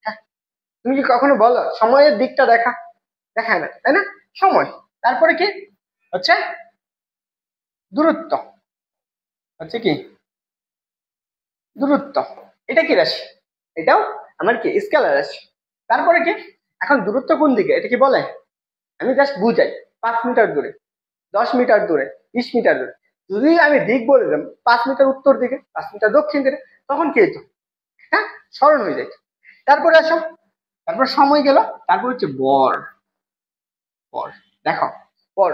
হ্যাঁ, তুমি কি কখনো বলো সময়ের দিকটা দেখা, দেখায় না তাই না, সময়। তারপরে কি হচ্ছে দূরত্ব, হচ্ছে কি দূরত্ব, এটা কি রাশি, এটাও আমার কি স্কেলার রাশি। তারপরে কি, এখন দূরত্ব কোন দিকে এটা কি বলে, আমি জাস্ট বুঝাই 5 মিটার দূরে, 10 মিটার দূরে, 20 মিটার দূরে, যদি আমি দিক বলে দিলাম 5 মিটার উত্তর দিকে, 5 মিটার দক্ষিণ দিকে, তখন কি হতো, হ্যাঁ স্মরণ হয়ে যায়। তারপরে আসো, তারপর সময় গেল, তারপর হচ্ছে বর, বর দেখো বর,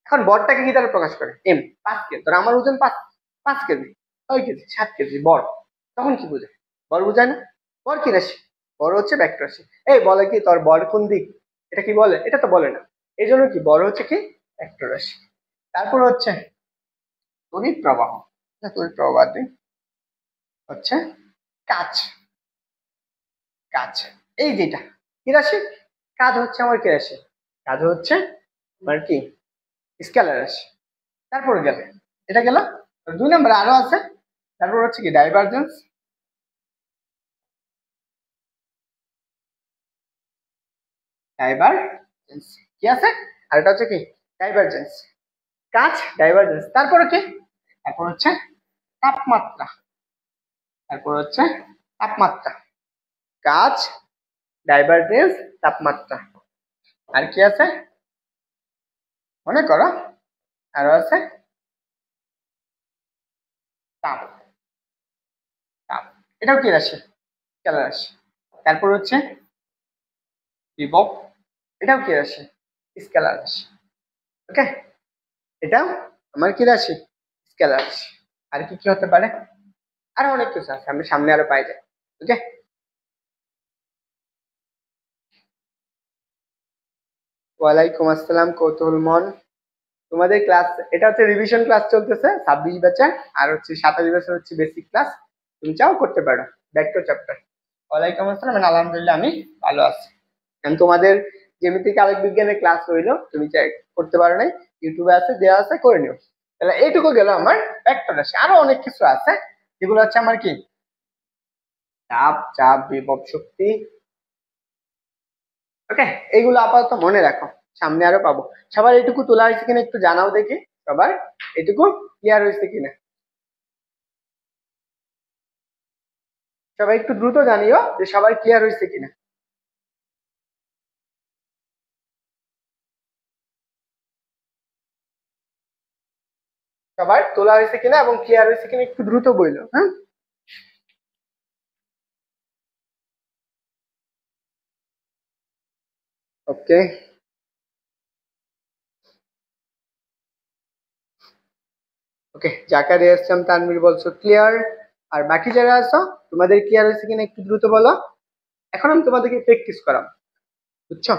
এখন বরটাকে কি দ্বারা প্রকাশ করে, এম, 5 কেজি, ধর আমার ওজন 5 কেজি, 6 কেজি, 7 কেজি বর, তখন কি বোঝায়, বর বোঝায় না, বর কি রাশি, বর হচ্ছে ভেক্টর রাশি। এই বলে কি তোর বর কোন দিক, এটা কি বলে, এটা তো বলে না, এই জন্য কি বর হচ্ছে কি ভেক্টর রাশি। তারপর হচ্ছে তড়িৎ প্রবাহ, তড়িৎ প্রবাহ বাদ দিই, হচ্ছে কাজ, কাজ এই যেটা কি রাশি, কাজ হচ্ছে আমার কি রাশি, কাজ হচ্ছে আমার কি স্কেলার রাশি। তারপর গেল, এটা গেল 2 নম্বর, আরো আছে। তারপর হচ্ছে কি ডাইভারজেন্স, ডাইভারজেন্স কি আছে, আর এটা হচ্ছে কি ডাইভারজেন্স, কাজ ডাইভারজেন্স। তারপরে কি, তারপর হচ্ছে তাপমাত্রা, তারপর হচ্ছে তাপমাত্রা, কাজ ডাইভারজেন্স তাপমাত্রা। আর কি আছে মনে করো? আরো আছে তাপ। তাপ এটাও কি রাশি? স্কেলার রাশি। তারপর হচ্ছে বিভব, এটাও কি রাশি? স্কেলার রাশি। ওকে, এটাও আমার কি রাশি? স্কেলার রাশি। আর কি কি হতে পারে? আরো অনেক কিছু আছে, আমি সামনে আরো পাই যাই। ওকে, ওয়ালাইকুম আসসালাম কৌতূহল মন। তোমাদের ক্লাস, এটা হচ্ছে রিভিশন ক্লাস চলতেছে 26 ব্যাচের, আর হচ্ছে 27 ব্যাচের হচ্ছে বেসিক ক্লাস। তুমি চাও করতে পারো ভেক্টর চ্যাপ্টার। ওয়ালাইকুম আসসালাম, আলহামদুলিল্লাহ আমি ভালো আছি। তোমাদের জ্যামিতিক আবেগ বিজ্ঞানের ক্লাস হইলো, তুমি চাই করতে পারো নাই, ইউটিউবে আছে, দেওয়া আছে, করে নিও। তাহলে এইটুকু গেল আমার ভেক্টর রাশি। আরো অনেক কিছু আছে যেগুলো হচ্ছে আমার কি চাপ, চাপ, বিভব, শক্তি। ওকে, এইগুলো আপাতত মনে রাখো, সামনে আরো পাবো। সবার এইটুকু তোলা হয়েছে কিনা একটু জানাও দেখি, সবার এইটুকু ক্লিয়ার হয়েছে কিনা। সবাই একটু দ্রুত জানিও যে সবার ক্লিয়ার হয়েছে কিনা। সবার তোলা হয়েছে কিনা এবং ক্লিয়ার হয়েছে কিনা একটু দ্রুত বইলো, হ্যাঁ। ওকে, ওকে, জাকারিয়া ইসলাম, তানভীর বলছো ক্লিয়ার। আর বাকি যারা আছো তোমাদের ক্লিয়ার হয়েছে কিনা একটু দ্রুত বলো। এখন আমি তোমাদেরকে প্র্যাকটিস করাম, বুঝছো?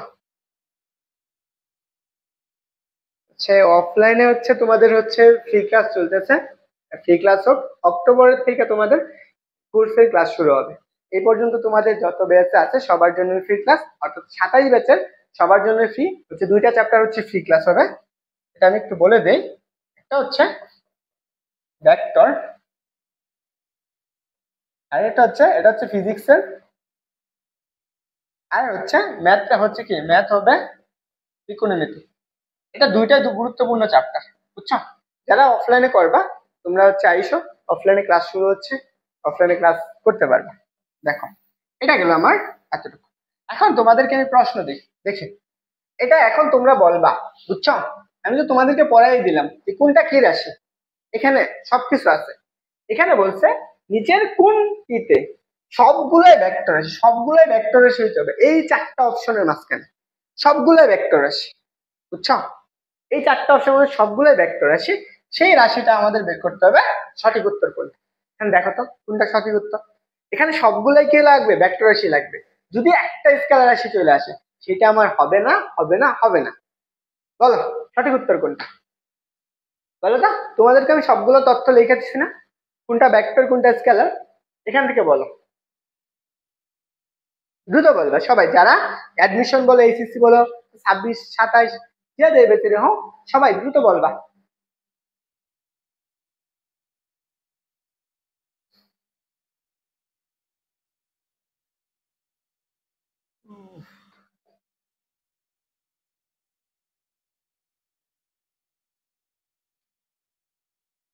আচ্ছা, অফলাইনে হচ্ছে তোমাদের হচ্ছে ফ্রি ক্লাস চলতেছে। ফ্রি ক্লাস হোক, অক্টোবরের থেকে তোমাদের কোর্সের ক্লাস শুরু হবে। এই পর্যন্ত তোমাদের যত ব্যাচ আছে সবার জন্য ফ্রি ক্লাস, অর্থাৎ 27 ব্যাচের সবার জন্য ফ্রি হচ্ছে। দুইটা চ্যাপ্টার হচ্ছে ফ্রি ক্লাস হবে, এটা আমি একটু বলে দেই। একটা হচ্ছে ভেক্টর, আর এটা হচ্ছে ফিজিক্সের, আর হচ্ছে ম্যাথটা হচ্ছে কি, ম্যাথ হবে ত্রিকোণমিতি। এটা দুইটাই গুরুত্বপূর্ণ চ্যাপ্টার, বুঝছো? যারা অফলাইনে করবা তোমরা হচ্ছে আইসো, অফলাইনে ক্লাস শুরু হচ্ছে, অফলাইনে ক্লাস করতে পারবা। দেখো, এটা গেল আমার এতটুকু। এখন তোমাদেরকে আমি প্রশ্ন দিই, দেখি এটা এখন তোমরা বলবা, বুঝছো? আমি তো তোমাদেরকে পড়াই দিলাম যে কোনটা কি রাশি, এখানে সবকিছু আছে। এখানে বলছে নিচের কোনটিতে সবগুলোই ভেক্টর রাশি, সবগুলোই ভেক্টর রাশি হইতে হবে। এই চারটা অপশনের মাঝখানে সবগুলোই ভেক্টর রাশি, বুঝছো? এই চারটা অপশন মধ্যে সবগুলোই ভেক্টর রাশি। সেই রাশিটা আমাদের বের করতে হবে সঠিক উত্তর কোনটা। এখানে দেখো তো কোনটা সঠিক উত্তর। এখানে সবগুলাই কি লাগবে? ভেক্টর রাশি লাগবে। যদি একটা স্কেলার রাশি চলে আসে সেটা আমার হবে না, হবে না, হবে না। বলো সঠিক উত্তর কোনটা, বলো তো। তোমাদেরকে আমি সবগুলো তথ্য লিখে দিচ্ছি না, কোনটা ভেক্টর কোনটা স্কেলার, এখান থেকে বলো। দ্রুত বলবে সবাই, যারা অ্যাডমিশন বলো, এইচএসসি বলো, 26, 27 যে দেবে হোক, সবাই দ্রুত বলবা।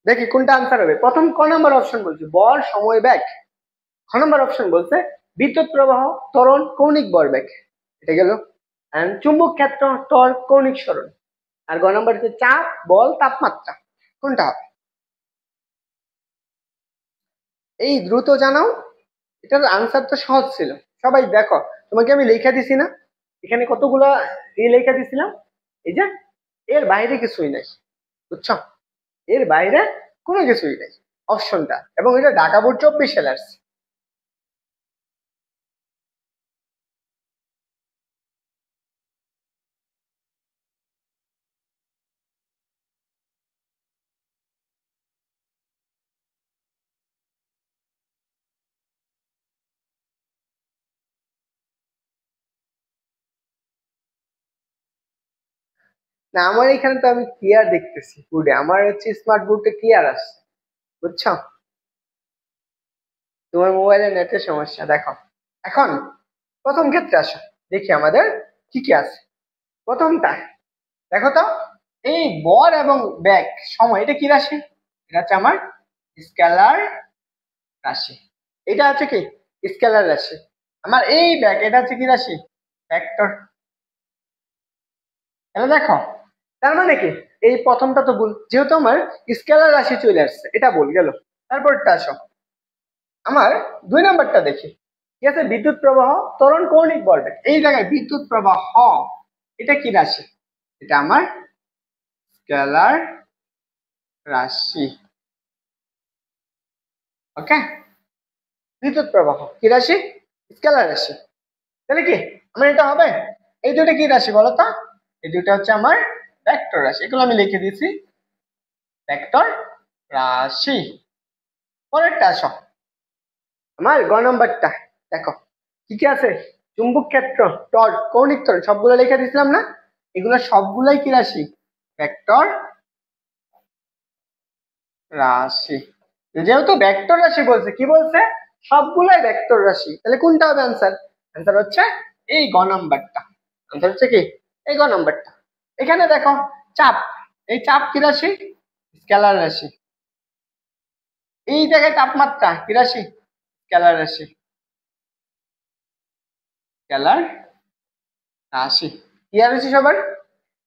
দেখি কোনটা আনসার হবে। প্রথম ক নম্বর অপশন বলছে বল, সময়, বেগ। খ নম্বর অপশন বলছে বিদ্যুৎ প্রবাহ, ত্বরণ, কৌণিক ভরবেগ। এটা গেল। চুম্বক ক্ষেত্র, টর্ক, কৌণিক সরণ। আর গ নম্বর হচ্ছে চাপ, বল, তাপমাত্রা। কোনটা হবে? এই দ্রুত জানাও। এটার আনসার তো সহজ ছিল। সবাই দেখো, তোমাকে আমি লেখা দিছি না, এখানে কতগুলা লেখা দিছিলাম। এই যে এর বাইরে কিছুই নাই, বুঝছো? এর বাইরে কোনো কিছুই নাই অপশনটা, এবং এটা ঢাকা বোর্ড 24 সালে আসছে। না, আমার এখানে তো আমি ক্লিয়ার দেখতেছি বোর্ডে, আমার হচ্ছে স্মার্ট বোর্ডে ক্লিয়ার আসছে, বুঝছো? তোমার মোবাইলের নেটের সমস্যা। দেখো এখন প্রথম ক্ষেত্রে আসো, দেখি আমাদের কি কি আছে। প্রথমটা দেখো তো, এই বল এবং বেগ, সময়, এটা কি রাশি? এটা হচ্ছে আমার স্কেলার রাশি। এটা হচ্ছে কি স্কেলার রাশি। আমার এই এটা হচ্ছে কি রাশি? ভেক্টর। তাহলে দেখো, তার মানে কি এই প্রথমটা তো ভুল, যেহেতু আমার স্কেলার রাশি চলে আসছে, এটা ভুল গেল। তারপরটা আসো, আমার 2 নম্বরটা দেখি। ঠিক আছে, বিদ্যুৎ প্রবাহ, ত্বরণ, কৌণিক ভরবেগ। এই জায়গায় বিদ্যুৎ প্রবাহ, এটা কি রাশি? এটা আমার স্কেলার রাশি। ওকে, বিদ্যুৎ প্রবাহ কি রাশি? স্কেলার রাশি। তাহলে কি আমার এটা হবে? এই দুটো কি রাশি বলো তো? এই দুটো হচ্ছে আমার ভেক্টর রাশি। এগুলো আমি লিখে দিয়েছি, ভেক্টর রাশি। পরেরটা আসো, আমার গ নম্বরটা দেখো, কি কি আছে? চুম্বক ক্ষেত্র, টর্ক, কৌণিক ত্বরণ, সবগুলো লিখে দিয়েছিলাম না? এগুলো সবগুলাই কি রাশি? ভেক্টর রাশি। যেহেতু ভেক্টর রাশি বলছে, কি বলছে? সবগুলাই ভেক্টর রাশি। তাহলে কোনটা হবে অ্যান্সার? অ্যান্সার হচ্ছে এই গ নাম্বারটা। অ্যান্সার হচ্ছে কি এই গ নাম্বারটা। এখানে দেখো চাপ, এই চাপ কি রাশি? স্কেলার রাশি। এই জায়গায় তাপমাত্রা কি রাশি? স্কেলার রাশি। স্কেলার রাশি। কি আর হচ্ছে সবার?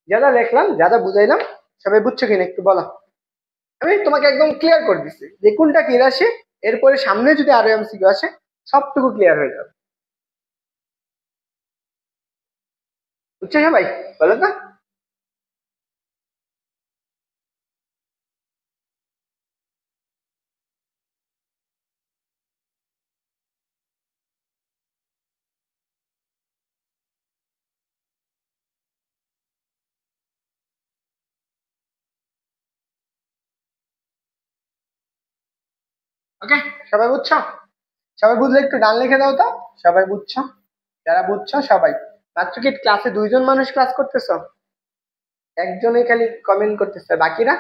যারা লিখলাম, যারা বুঝাইলাম, সবাই বুঝছো কিনা একটু বলো। আমি তোমাকে একদম ক্লিয়ার করে দিচ্ছি যে কোনটা কি রাশি। এরপরে সামনে যদি আরো এমসিকিউ আসে, সবটুকু ক্লিয়ার হয়ে যাবে। বুঝছো সবাই? বলো তো। ওকে, সবাই বুঝছো? সবাই বুঝলে একটু ডান লিখে দাও তো। সবাই বুঝছো? যারা বুঝছো সবাই। মাত্র কি ক্লাসে 2জন মানুষ ক্লাস করতেছো? একজনই খালি কমেন্ট করতেছে, বাকিরা?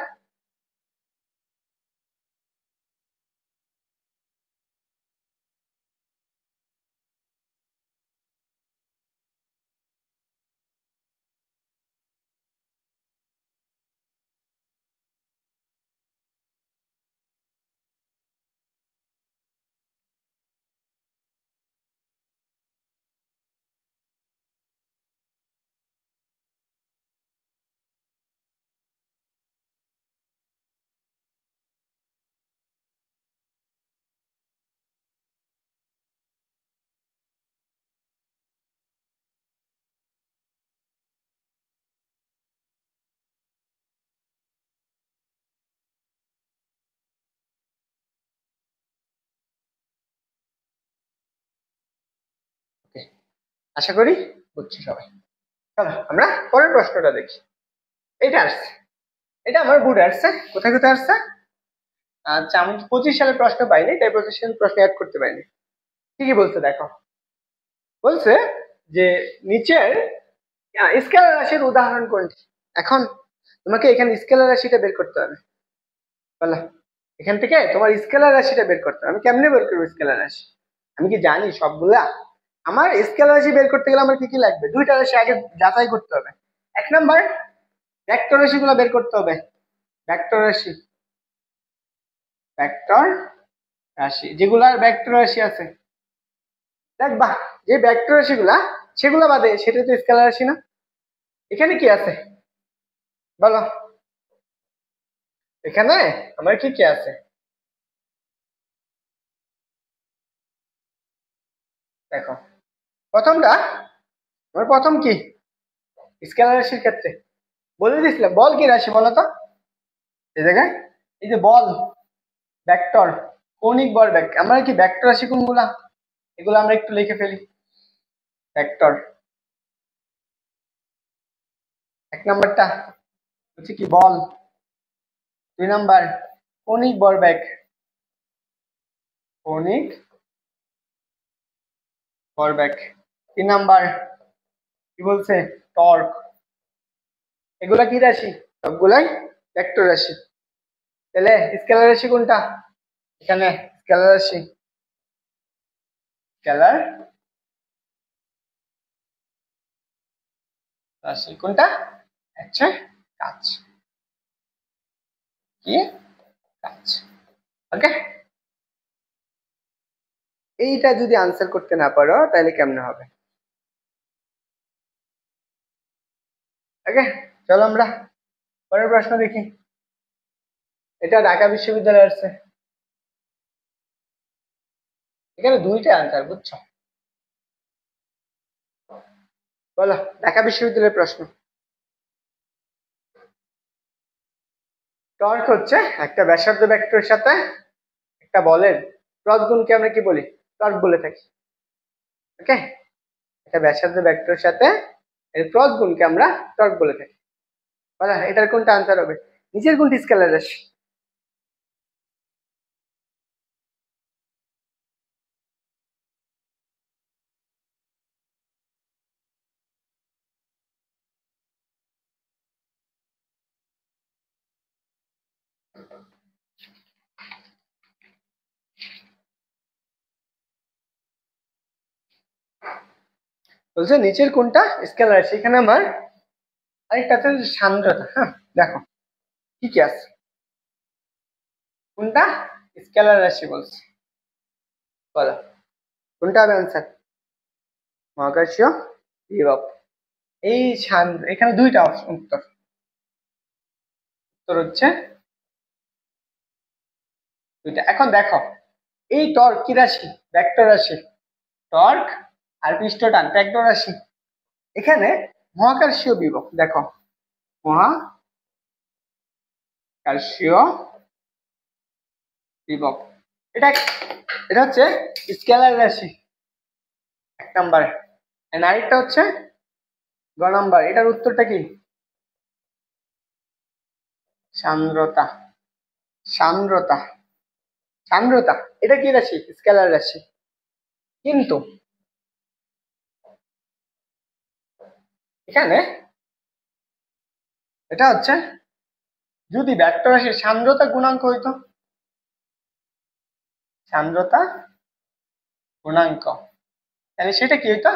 ওকে, আশা করি বুঝছো সবাই। চলো আমরা পরের প্রশ্নটা দেখি। এটা আসছে, এটা আমার বোর্ডে আসছে। কোথায় কোথায় আসছে? আচ্ছা, আমি 25 সালের প্রশ্ন পাইনি, তাই 25 সালের প্রশ্ন অ্যাড করতে পারিনি। কি কি বলছে দেখো। বলছে যে নিচের স্কেলার রাশির উদাহরণ কোনটি? এখন তোমাকে এখানে স্কেলার রাশিটা বের করতে হবে। বলো, এখান থেকে তোমার স্কেলার রাশিটা বের করতে হবে। আমি কেমনে বের করবো স্কেলার রাশি? আমি কি জানি সবগুলা? আমার স্কেলার রাশি বের করতে গেলে আমার কি কি লাগবে? 2টা রাশি আগে যাচাই করতে হবে। 1 নাম্বার, ভেক্টর রাশি গুলো বের করতে হবে। ভেক্টর রাশি, ভেক্টর রাশি যেগুলার ভেক্টর রাশি আছে, দেখবা যে ভেক্টর রাশি গুলা, সেগুলা বাদে সেটা তো স্কেলার রাশি না। এখানে কি আছে বলো? এখানে আমার কি কি আছে দেখো। প্রথমটা, আমার প্রথম কি স্কেলার রাশির ক্ষেত্রে বলে দিয়েছিলাম, বল কি রাশি বলো তো? এই জায়গায় এই যে বল, ভেক্টর, কৌণিক ভরবেগ। আমরা কি ভেক্টর রাশি কোনগুলা? এগুলো আমরা একটু লিখে ফেলি। ভেক্টর 1 নাম্বারটা হচ্ছে কি বল। 2 নাম্বার কৌণিক ভরবেগ, কৌণিক ভরবেগ। 3 নাম্বার কি বলছে? টর্ক। এগুলা কি রাশি? সবগুলাই ভেক্টর রাশি। তাহলে স্কেলার রাশি কোনটা? এখানে স্কেলার রাশি, স্কেলার রাশি কোনটা? আচ্ছা, কাজ। কি? কাজ। ওকে, এইটা যদি আনসার করতে না পারো তাহলে কেমনে হবে? ওকে, চলো আমরা পরের প্রশ্ন দেখি। এটা ঢাকা বিশ্ববিদ্যালয়ে আসছে। এখানে দুইটা আনসার, বুঝছো? বলো, ঢাকা বিশ্ববিদ্যালয়ের প্রশ্ন। টর্ক হচ্ছে একটা ব্যাসার্ধ ভেক্টরের সাথে একটা বলের ক্রস গুণকে আমরা কি বলি? টর্ক বলে থাকি। ওকে, একটা ব্যাসার্ধ ভেক্টরের সাথে এর ক্রস গুণকে আমরা টর্ক বলে থাকি। বলো এটার কোনটা আনসার হবে? নিচের কোনটি স্কেলার রাশি? বলছে নিচের কোনটা স্কেলার রাশি। এখানে আমার আরেকটা আছে সান্দ্রতা। হ্যাঁ, দেখো কি কি আছে, কোনটা স্কেলার রাশি বলছে, বলো কোনটা হবে আনসার? মহাকর্ষীয় বিভব। এই এখানে দুইটা অপশন, উত্তর উত্তর হচ্ছে দুইটা। এখন দেখো, এই টর্ক কি রাশি? ভেক্টর রাশি। টর্ক আর পৃষ্ঠটান ভেক্টর রাশি। এখানে মহাকর্ষীয় বিভব, দেখো মহাকর্ষীয় বিভব, এটা এটা হচ্ছে স্কেলার রাশি এক নাম্বার। আরেকটা হচ্ছে গ নাম্বার। এটার উত্তরটা কি? সান্দ্রতা। সান্দ্রতা, সান্দ্রতা এটা কি রাশি? স্কেলার রাশি। কিন্তু এখানে এটা হচ্ছে যদি ভেক্টর রাশির সান্দ্রতা গুণাঙ্ক হইতো, সান্দ্রতা গুণাঙ্ক, তাহলে সেটা কি হইতো?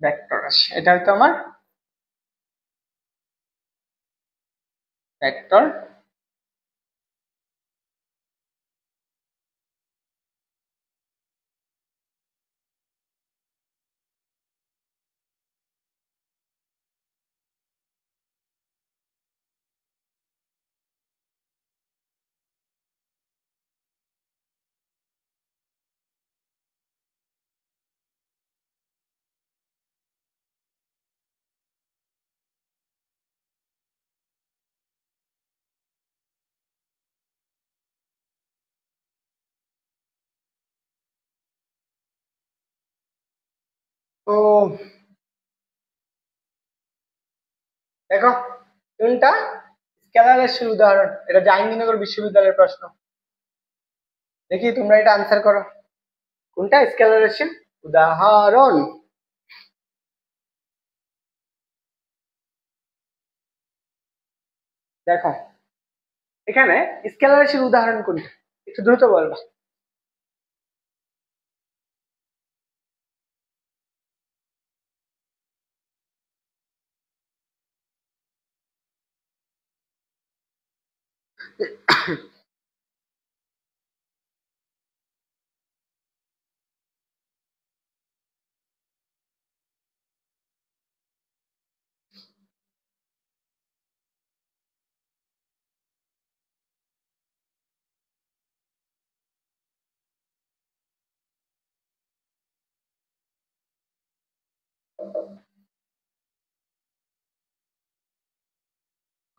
ভেক্টর রাশি। এটা হইতো আমার ভেক্টর তো দেখো কোনটা স্কেলার রাশির উদাহরণ। এটা জাহাঙ্গীরনগর বিশ্ববিদ্যালয়ের প্রশ্ন। দেখি তোমরা এটা আনসার করো, কোনটা স্কেলার রাশির উদাহরণ। দেখো এখানে স্কেলার রাশির উদাহরণ কোনটা, একটু দ্রুত বলবা।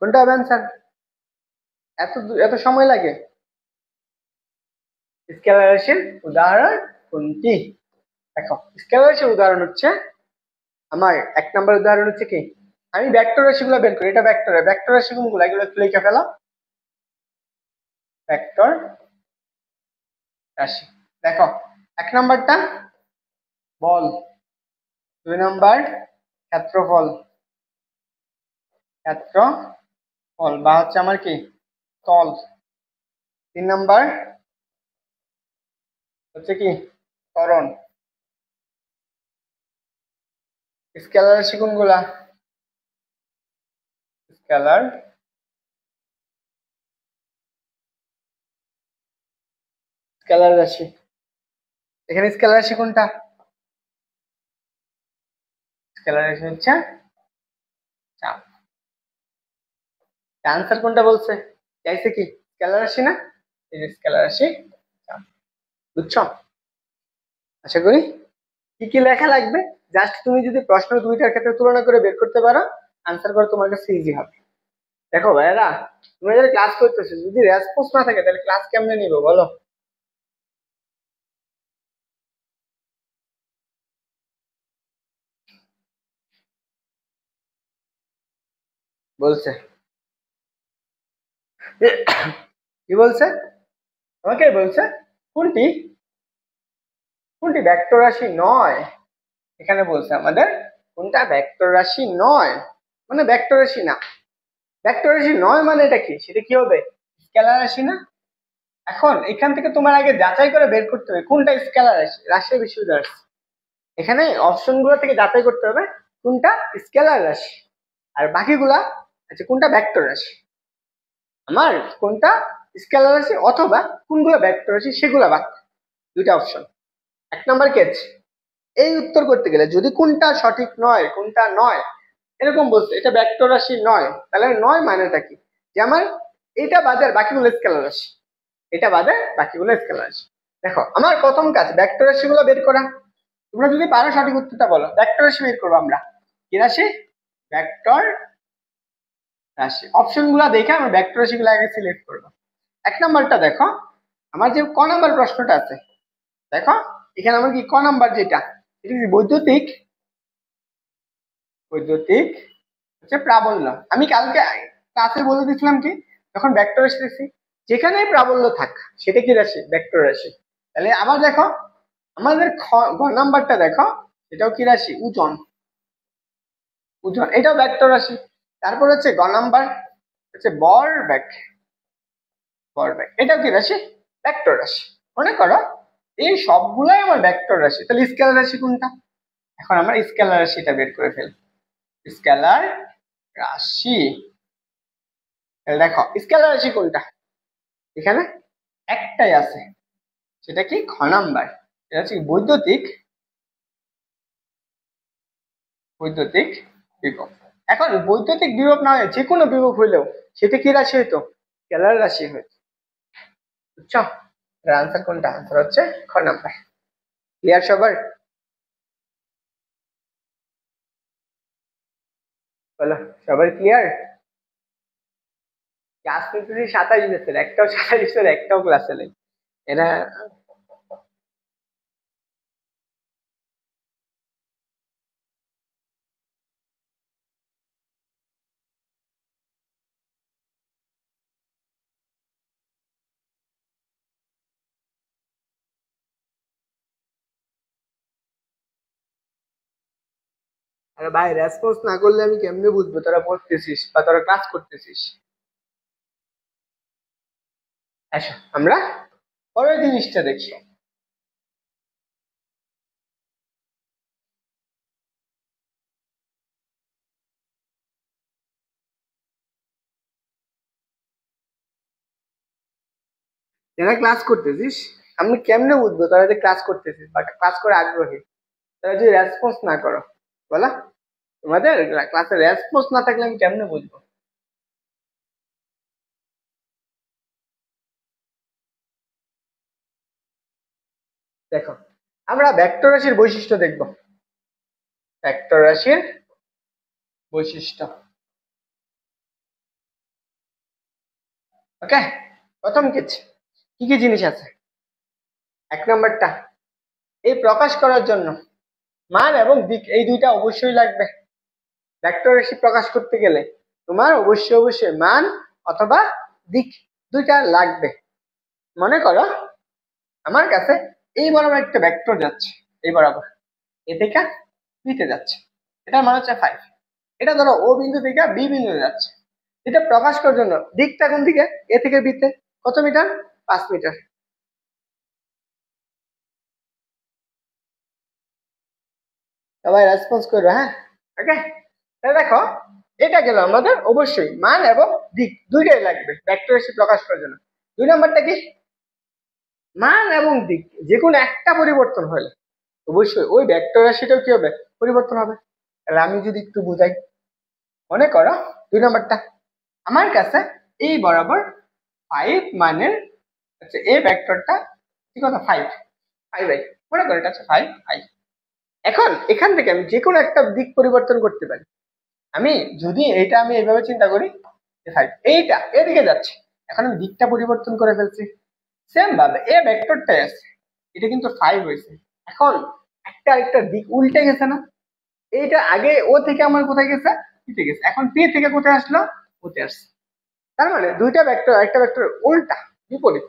কোনটা হবে আনসার? এত এত সময় লাগে? স্কেলার রাশির উদাহরণ কোনটি? দেখো স্কেলার রাশির উদাহরণ হচ্ছে আমার এক নম্বর উদাহরণ হচ্ছে কি, আমি ভেক্টর রাশিগুলো বের করি। এটা ভেক্টর, ভেক্টর রাশি কোনগুলো এগুলো একটু লিখে ফেলো। ভেক্টর রাশি, দেখো এক নম্বরটা বল, দুই নম্বর ক্ষেত্রফল, ক্ষেত্রফল বা হচ্ছে আমার কি তল, তিন নম্বর হচ্ছে কি ত্বরণ। স্কেলার রাশি কোনগুলা? স্কেলার স্কেলার রাশি এখানে স্কেলার রাশি কোনটা? স্কেলার রাশি হচ্ছে চাপ। আনসার কোনটা বলছে? চাইছে কি স্কেলার রাশি না? এই যে স্কেলার রাশি চাপ। বুঝছো? আশা করি। কি কি লেখা লাগবে? জাস্ট তুমি যদি প্রশ্ন দুইটার ক্ষেত্রে তুলনা করে বের করতে পারো, আনসার করা তোমার কাছে ইজি হবে। দেখো ভাইরা, তুমি যারা ক্লাস করতেছো, যদি রেসপন্স না থাকে তাহলে ক্লাস কেমনে নিবো বলো? বলছে কি বলছে? আমাকে বলছে কোনটি কোনটি ভেক্টর রাশি নয়। এখানে বলছে আমাদের কোনটা ভেক্টর রাশি নয়, মানে ভেক্টর রাশি না। ভেক্টর রাশি নয় মানে এটা কি? সেটা কি হবে? স্কেলার রাশি না? এখন এখান থেকে তোমার আগে যাচাই করে বের করতে হবে কোনটা স্কেলার রাশি। রাজশাহী বিশ্ববিদ্যালয় এখানে অপশন গুলো থেকে যাচাই করতে হবে কোনটা স্কেলার রাশি আর বাকিগুলা আচ্ছা কোনটা ভেক্টর রাশি। আমার কোনটা স্কেলার রাশি অথবা কোনগুলো ভেক্টর রাশি সেগুলা বাদ। দুইটা অপশন। এক নাম্বার কেচ, এই উত্তর করতে গেলে যদি কোনটা সঠিক নয় কোনটা নয় এরকম বলছে এটা ভেক্টর রাশি নয়, তাহলে নয় মানেটা কি? যে আমার এটা বাদে আর বাকিগুলো স্কেলার রাশি, এটা বাদে বাকিগুলো স্কেলার রাশি। দেখো আমার প্রথম কাজ ভেক্টর রাশিগুলো বের করা। তোমরা যদি পারো সঠিক উত্তরটা বলো। ভেক্টর রাশি বের করবো আমরা। কি রাশি? ভেক্টর রাশি। অপশন গুলা দেখে আমরা ভেক্টর রাশিগুলো আগে সিলেক্ট করবো। এক নাম্বারটা দেখো, আমার যে ক নাম্বার প্রশ্নটা আছে, দেখো এখানে আমার কি ক নাম্বার যেটা, এটা কি বৈদ্যুতিক? বৈদ্যুতিক হচ্ছে প্রাবল্য। আমি কালকে ক্লাসে বলে দিয়েছিলাম কি, যখন ভেক্টর রাশি দেখছি যেখানে প্রাবল্য থাক সেটা কি রাশি? ভেক্টর রাশি। তাহলে আবার দেখো আমাদের গ নাম্বারটা দেখো, এটাও কি রাশি? ওজন। ওজন এটাও ভেক্টর রাশি। তারপর হচ্ছে গ নাম্বার হচ্ছে ভরবেগ। ভরবেগ এটাও কি রাশি? ভেক্টর রাশি। মনে করো এই সবগুলাই আমার ভেক্টর রাশি। তাহলে স্কেলার রাশি কোনটা? এখন আমরা স্কেলার রাশিটা বের করে ফেলবো। স্কেলার রাশি, দেখো স্কেলার রাশি কোনটা? এখানে একটাই আছে, সেটা কি? খ নাম্বার। এটা হচ্ছে বৈদ্যুতিক। বৈদ্যুতিক বিভব। এখন বৈদ্যুতিক বিভব না হয় যে কোনো বিভব হইলেও সেটা কি রাশি হইতো? স্কেলার রাশি হইতো। বুঝছো? আনসার কোনটা? আনসার হচ্ছে খ নাম্বার। ক্লিয়ার সবার? বলো সবার ক্লিয়ার? ক্লাস করতেছি 27 বছর, একটাও 27 বছর একটাও ক্লাসে নেই এরা। আরে ভাই রেসপন্স না করলে আমি কেমনে বুঝবো তোরা পড়তেছিস বা তোরা ক্লাস করতেছিস? আসো আমরা পরের জিনিসটা দেখি। যারা ক্লাস করতেছিস আমি কেমনে বুঝবো তোরা যে ক্লাস করতেছিস বা ক্লাস করে আগ্রহী? তোরা যদি রেসপন্স না করো, বলো তোমাদের ক্লাসে রেসপন্স না থাকলে আমি কেমনে বুঝবো? দেখো আমরা ভেক্টর রাশির বৈশিষ্ট্য দেখব। ভেক্টর রাশির বৈশিষ্ট্য। ওকে, প্রথম কিছু কি কি জিনিস আছে? এক নম্বরটা, এই প্রকাশ করার জন্য মান এবং দিক এই দুইটা অবশ্যই লাগবে। ভেক্টর রাশি প্রকাশ করতে গেলে তোমার অবশ্যই অবশ্যই মান অথবা দিক দুইটা লাগবে। মনে করো আমার কাছে এই বরাবর একটা ভেক্টর যাচ্ছে, এই বরাবর এ থেকে বিতে যাচ্ছে, এটার মান হচ্ছে 5। এটা ধরো ও বিন্দু থেকে বি বিন্দু যাচ্ছে। এটা প্রকাশ করার জন্য দিকটা কোন দিকে? এ থেকে বিতে কত মিটার? 5 মিটার। সবাই রেসপন্স করবে, হ্যাঁ? ওকে, তাহলে দেখো এটা গেল আমাদের অবশ্যই মান এবং দিক দুইটাই লাগবে ভেক্টর রাশি প্রকাশ করার জন্য। দুই নাম্বারটা কি? মান এবং দিক যে কোনো একটা পরিবর্তন হলে অবশ্যই ওই ভেক্টর রাশিটাও কি হবে, পরিবর্তন হবে। তাহলে আমি যদি একটু বুঝাই, মনে করো 2 নম্বরটা, আমার কাছে এই বরাবর 5 মানের আচ্ছা এই ভেক্টরটা ঠিক আছে 5 5 বাই, মনে করো এটা হচ্ছে 5 5। এখন এখান থেকে আমি যে কোনো একটা দিক পরিবর্তন করতে পারি। আমি যদি এইটা আমি এইভাবে চিন্তা করি, 5 এইটা এদিকে যাচ্ছে, এখন আমি দিকটা পরিবর্তন করে ফেলছি। সেম ভাবে এ ভেক্টরটাই আছে, এটা কিন্তু 5 হয়েছে, এখন একটা একটা দিক উল্টে গেছে না? এইটা আগে ও থেকে আমার কোথায় গেছে, পিতে গেছে, এখন পি থেকে কোথায় আসলো, ওতে আসছে। তার মানে দুইটা ভেক্টর, একটা ভেক্টর উল্টা বিপরীত।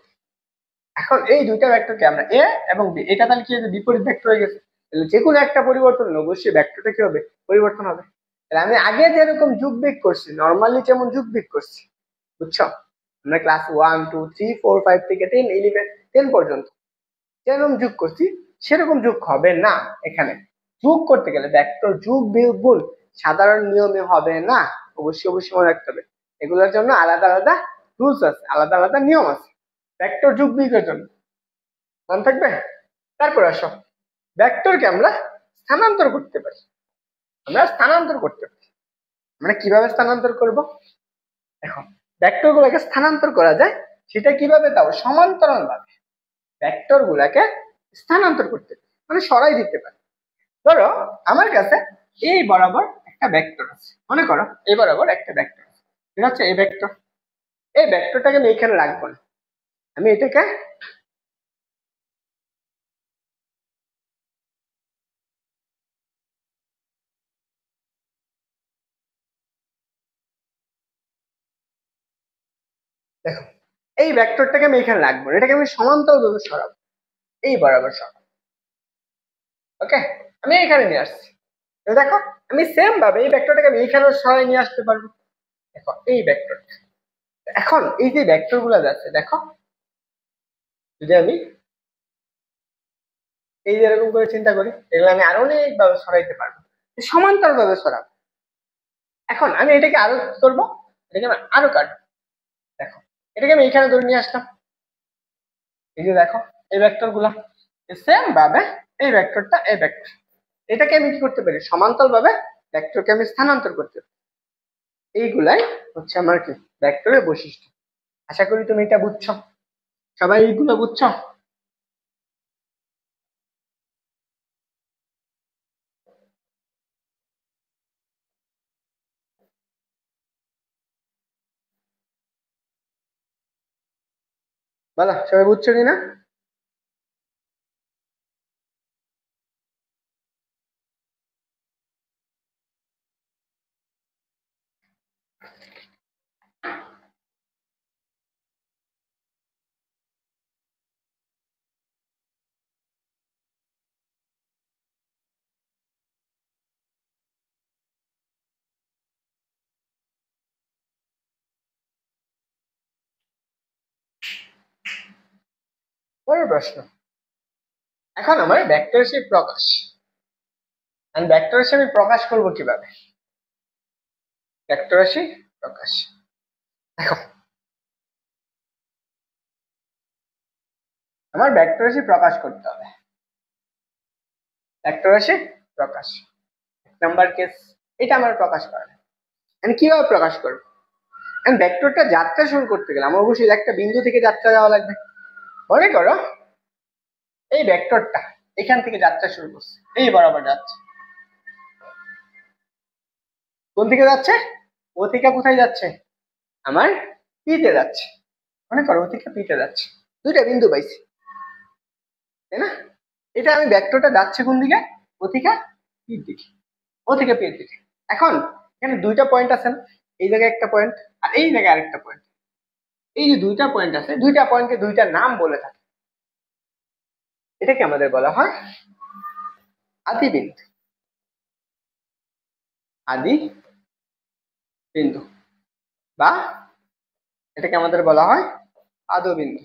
এখন এই দুইটা ভেক্টরকে আমরা এ এবং বি, এটা তাহলে কি হয়েছে, বিপরীত ভেক্টর হয়ে গেছে। তাহলে যে কোনো একটা পরিবর্তন হলে অবশ্যই ভেক্টরটা কি হবে, পরিবর্তন হবে। তাহলে আমি আগে যেরকম যুগ বিয়োগ করছি, নর্মালি যেমন যুগ বিয়োগ করছি, বুঝছো, আমরা ক্লাস 1 2 3 4 5 থেকে 10 11 10 পর্যন্ত যেরকম যোগ করছি সেরকম যোগ হবে না। এখানে যোগ করতে গেলে ভেক্টর যোগ বিয়োগ গুণ সাধারণ নিয়মে হবে না, অবশ্যই অবশ্যই মনে রাখতে হবে। এগুলোর জন্য আলাদা আলাদা রুলস আছে, আলাদা আলাদা নিয়ম আছে ভেক্টর যোগ বিয়োগের জন্য, মনে থাকবে। তারপর আসো, ভেক্টরকে আমরা স্থানান্তর করতে পারি, আমরা স্থানান্তর করতে পারি। আমরা কিভাবে স্থানান্তর করব, এখন ভেক্টর গুলাকে স্থানান্তর করা যায় সেটা কিভাবে, তাও সমান্তরাল ভাবে ভেক্টর গুলাকে স্থানান্তর করতে পারি, মানে সরাই দিতে পারি। ধরো আমার কাছে এই বরাবর একটা ভেক্টর আছে, মনে করো এই বরাবর একটা ভেক্টর আছে, এটা হচ্ছে এই ভেক্টর। এই ভেক্টরটাকে আমি এখানে রাখবো না, আমি এটাকে দেখো, এই ভেক্টরটাকে আমি এখানে রাখবো না, এটাকে আমি সমান্তরাল ভাবে সরাবো, এই বরাবর সরাবো। ওকে, আমি এখানে নিয়ে আসছি। দেখো আমি সেম ভাবে এই ভেক্টরটাকে আমি এইখানে সরাই নিয়ে আসতে পারবো। দেখো এই ভেক্টরটা, এখন এই যে ভেক্টর গুলা যাচ্ছে দেখো, যদি আমি এই যে এরকম করে চিন্তা করি, এগুলো আমি আরো অনেক ভাবে সরাইতে পারবো, সমান্তরাল ভাবে সরাবো। এখন আমি এটাকে আরো কি করবো, এটাকে আমি আরো কাটবো। দেখো এটাকে আমি এখানে ধরে নিয়ে আসলাম, এই যে দেখো এই ভেক্টর গুলা সেম ভাবে এই ভেক্টরটা এই ভেক্টর, এটাকে আমি কি করতে পারি, সমান্তরাল ভাবে ভেক্টরকে আমি স্থানান্তর করতে পারি। এইগুলাই হচ্ছে আমার কি ভেক্টরের বৈশিষ্ট্য। আশা করি তুমি এটা বুঝছো, সবাই এইগুলো বুঝছো। বলো সবাই বুঝছো কিনা। বড় প্রশ্ন, এখন আমার ভেক্টর রাশি প্রকাশ, আমি ভেক্টর রাশি আমি প্রকাশ করবো কিভাবে, ভেক্টর রাশি প্রকাশ। দেখো আমার ভেক্টর রাশি প্রকাশ করতে হবে, ভেক্টর রাশি প্রকাশ, 1 নাম্বার কেস, এটা আমার প্রকাশ করা। আমি কিভাবে প্রকাশ করবো, আমি ভেক্টরটা যাত্রা শুরু করতে গেলে আমার অবশ্যই একটা বিন্দু থেকে যাত্রা যাওয়া লাগবে। মনে করো এই ভেক্টরটা এখান থেকে যাত্রা শুরু করছে, এই বরাবর যাচ্ছে, কোন দিকে যাচ্ছে, ও থেকে কোথায় যাচ্ছে, আমার পিতে যাচ্ছে। মনে করো ও থেকে পিতে যাচ্ছে, দুইটা বিন্দু পাইছি, তাই না? এটা আমি ভেক্টরটা যাচ্ছে কোন দিকে, ও থেকে পির দিকে, ও থেকে পির দিকে। এখন এখানে দুইটা পয়েন্ট আছে না, এই জায়গায় একটা পয়েন্ট আর এই জায়গায় আরেকটা পয়েন্ট, এই যে দুইটা পয়েন্ট আছে, দুইটা পয়েন্টকে দুইটা নাম বলে থাকে, এটাকে আমাদের বলা হয় আদি বিন্দু, আদি বিন্দু, বা এটাকে আমাদের বলা হয় আদো বিন্দু,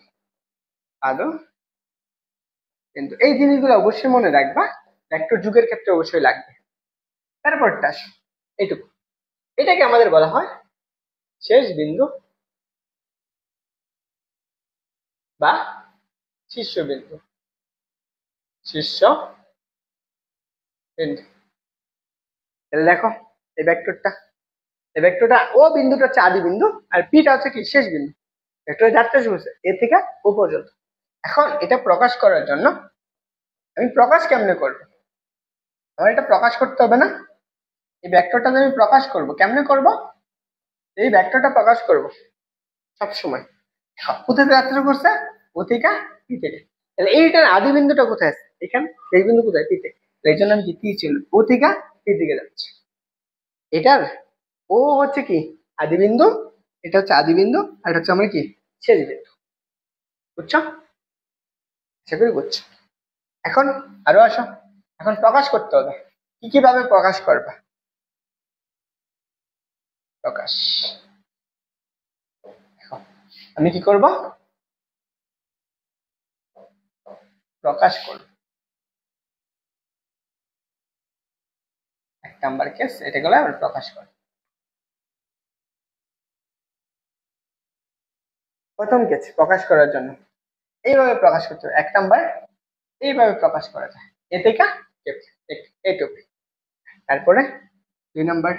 আদো বিন্দু। এই জিনিসগুলো অবশ্যই মনে রাখবা, ভেক্টর যুগের ক্ষেত্রে অবশ্যই লাগবে। তারপরটা আসো, এইটুকু, এটাকে আমাদের বলা হয় শেষ বিন্দু বা শীর্ষবিন্দু, শীর্ষ বিন্দু। তাহলে দেখো এই ভেক্টরটা ও বিন্দুটা হচ্ছে আদি বিন্দু, আর পিটা হচ্ছে কি শেষ বিন্দু। ভেক্টরের যাত্রা শুরু হচ্ছে এ থেকে ও পর্যন্ত। এখন এটা প্রকাশ করার জন্য আমি প্রকাশ কেমনে করব? আমার এটা প্রকাশ করতে হবে না? এই ভেক্টরটা আমি প্রকাশ করব, কেমনে করব? এই ভেক্টরটা প্রকাশ করব সব সময় কোথা থেকে যাত্রা করছে? ও থেকে পি থেকে। তাহলে এইটার আদি বিন্দুটা কোথায় আছে? এখানে। সেই বিন্দু কোথায়? পি থেকে। এই জন্য আমি কি ছিল ও থেকে পি দিকে যাচ্ছি। এটার ও হচ্ছে কি আদি বিন্দু, এটা হচ্ছে আদি বিন্দু, আর এটা হচ্ছে আমার কি শেষ বিন্দু। বুঝছো? আশা করি বুঝছো। এখন আরো আসো, এখন প্রকাশ করতে হবে। কি কিভাবে প্রকাশ করবা? প্রকাশ, আমি কি করব? প্রকাশ করব। এক নাম্বার কেস এটা গেলে আমরা প্রকাশ করব। প্রথম কেস প্রকাশ করার জন্য এইভাবে প্রকাশ করতে হবে। এক নাম্বার এইভাবে প্রকাশ করা যায়, এ থেকে এইটুকু। তারপরে দুই নাম্বার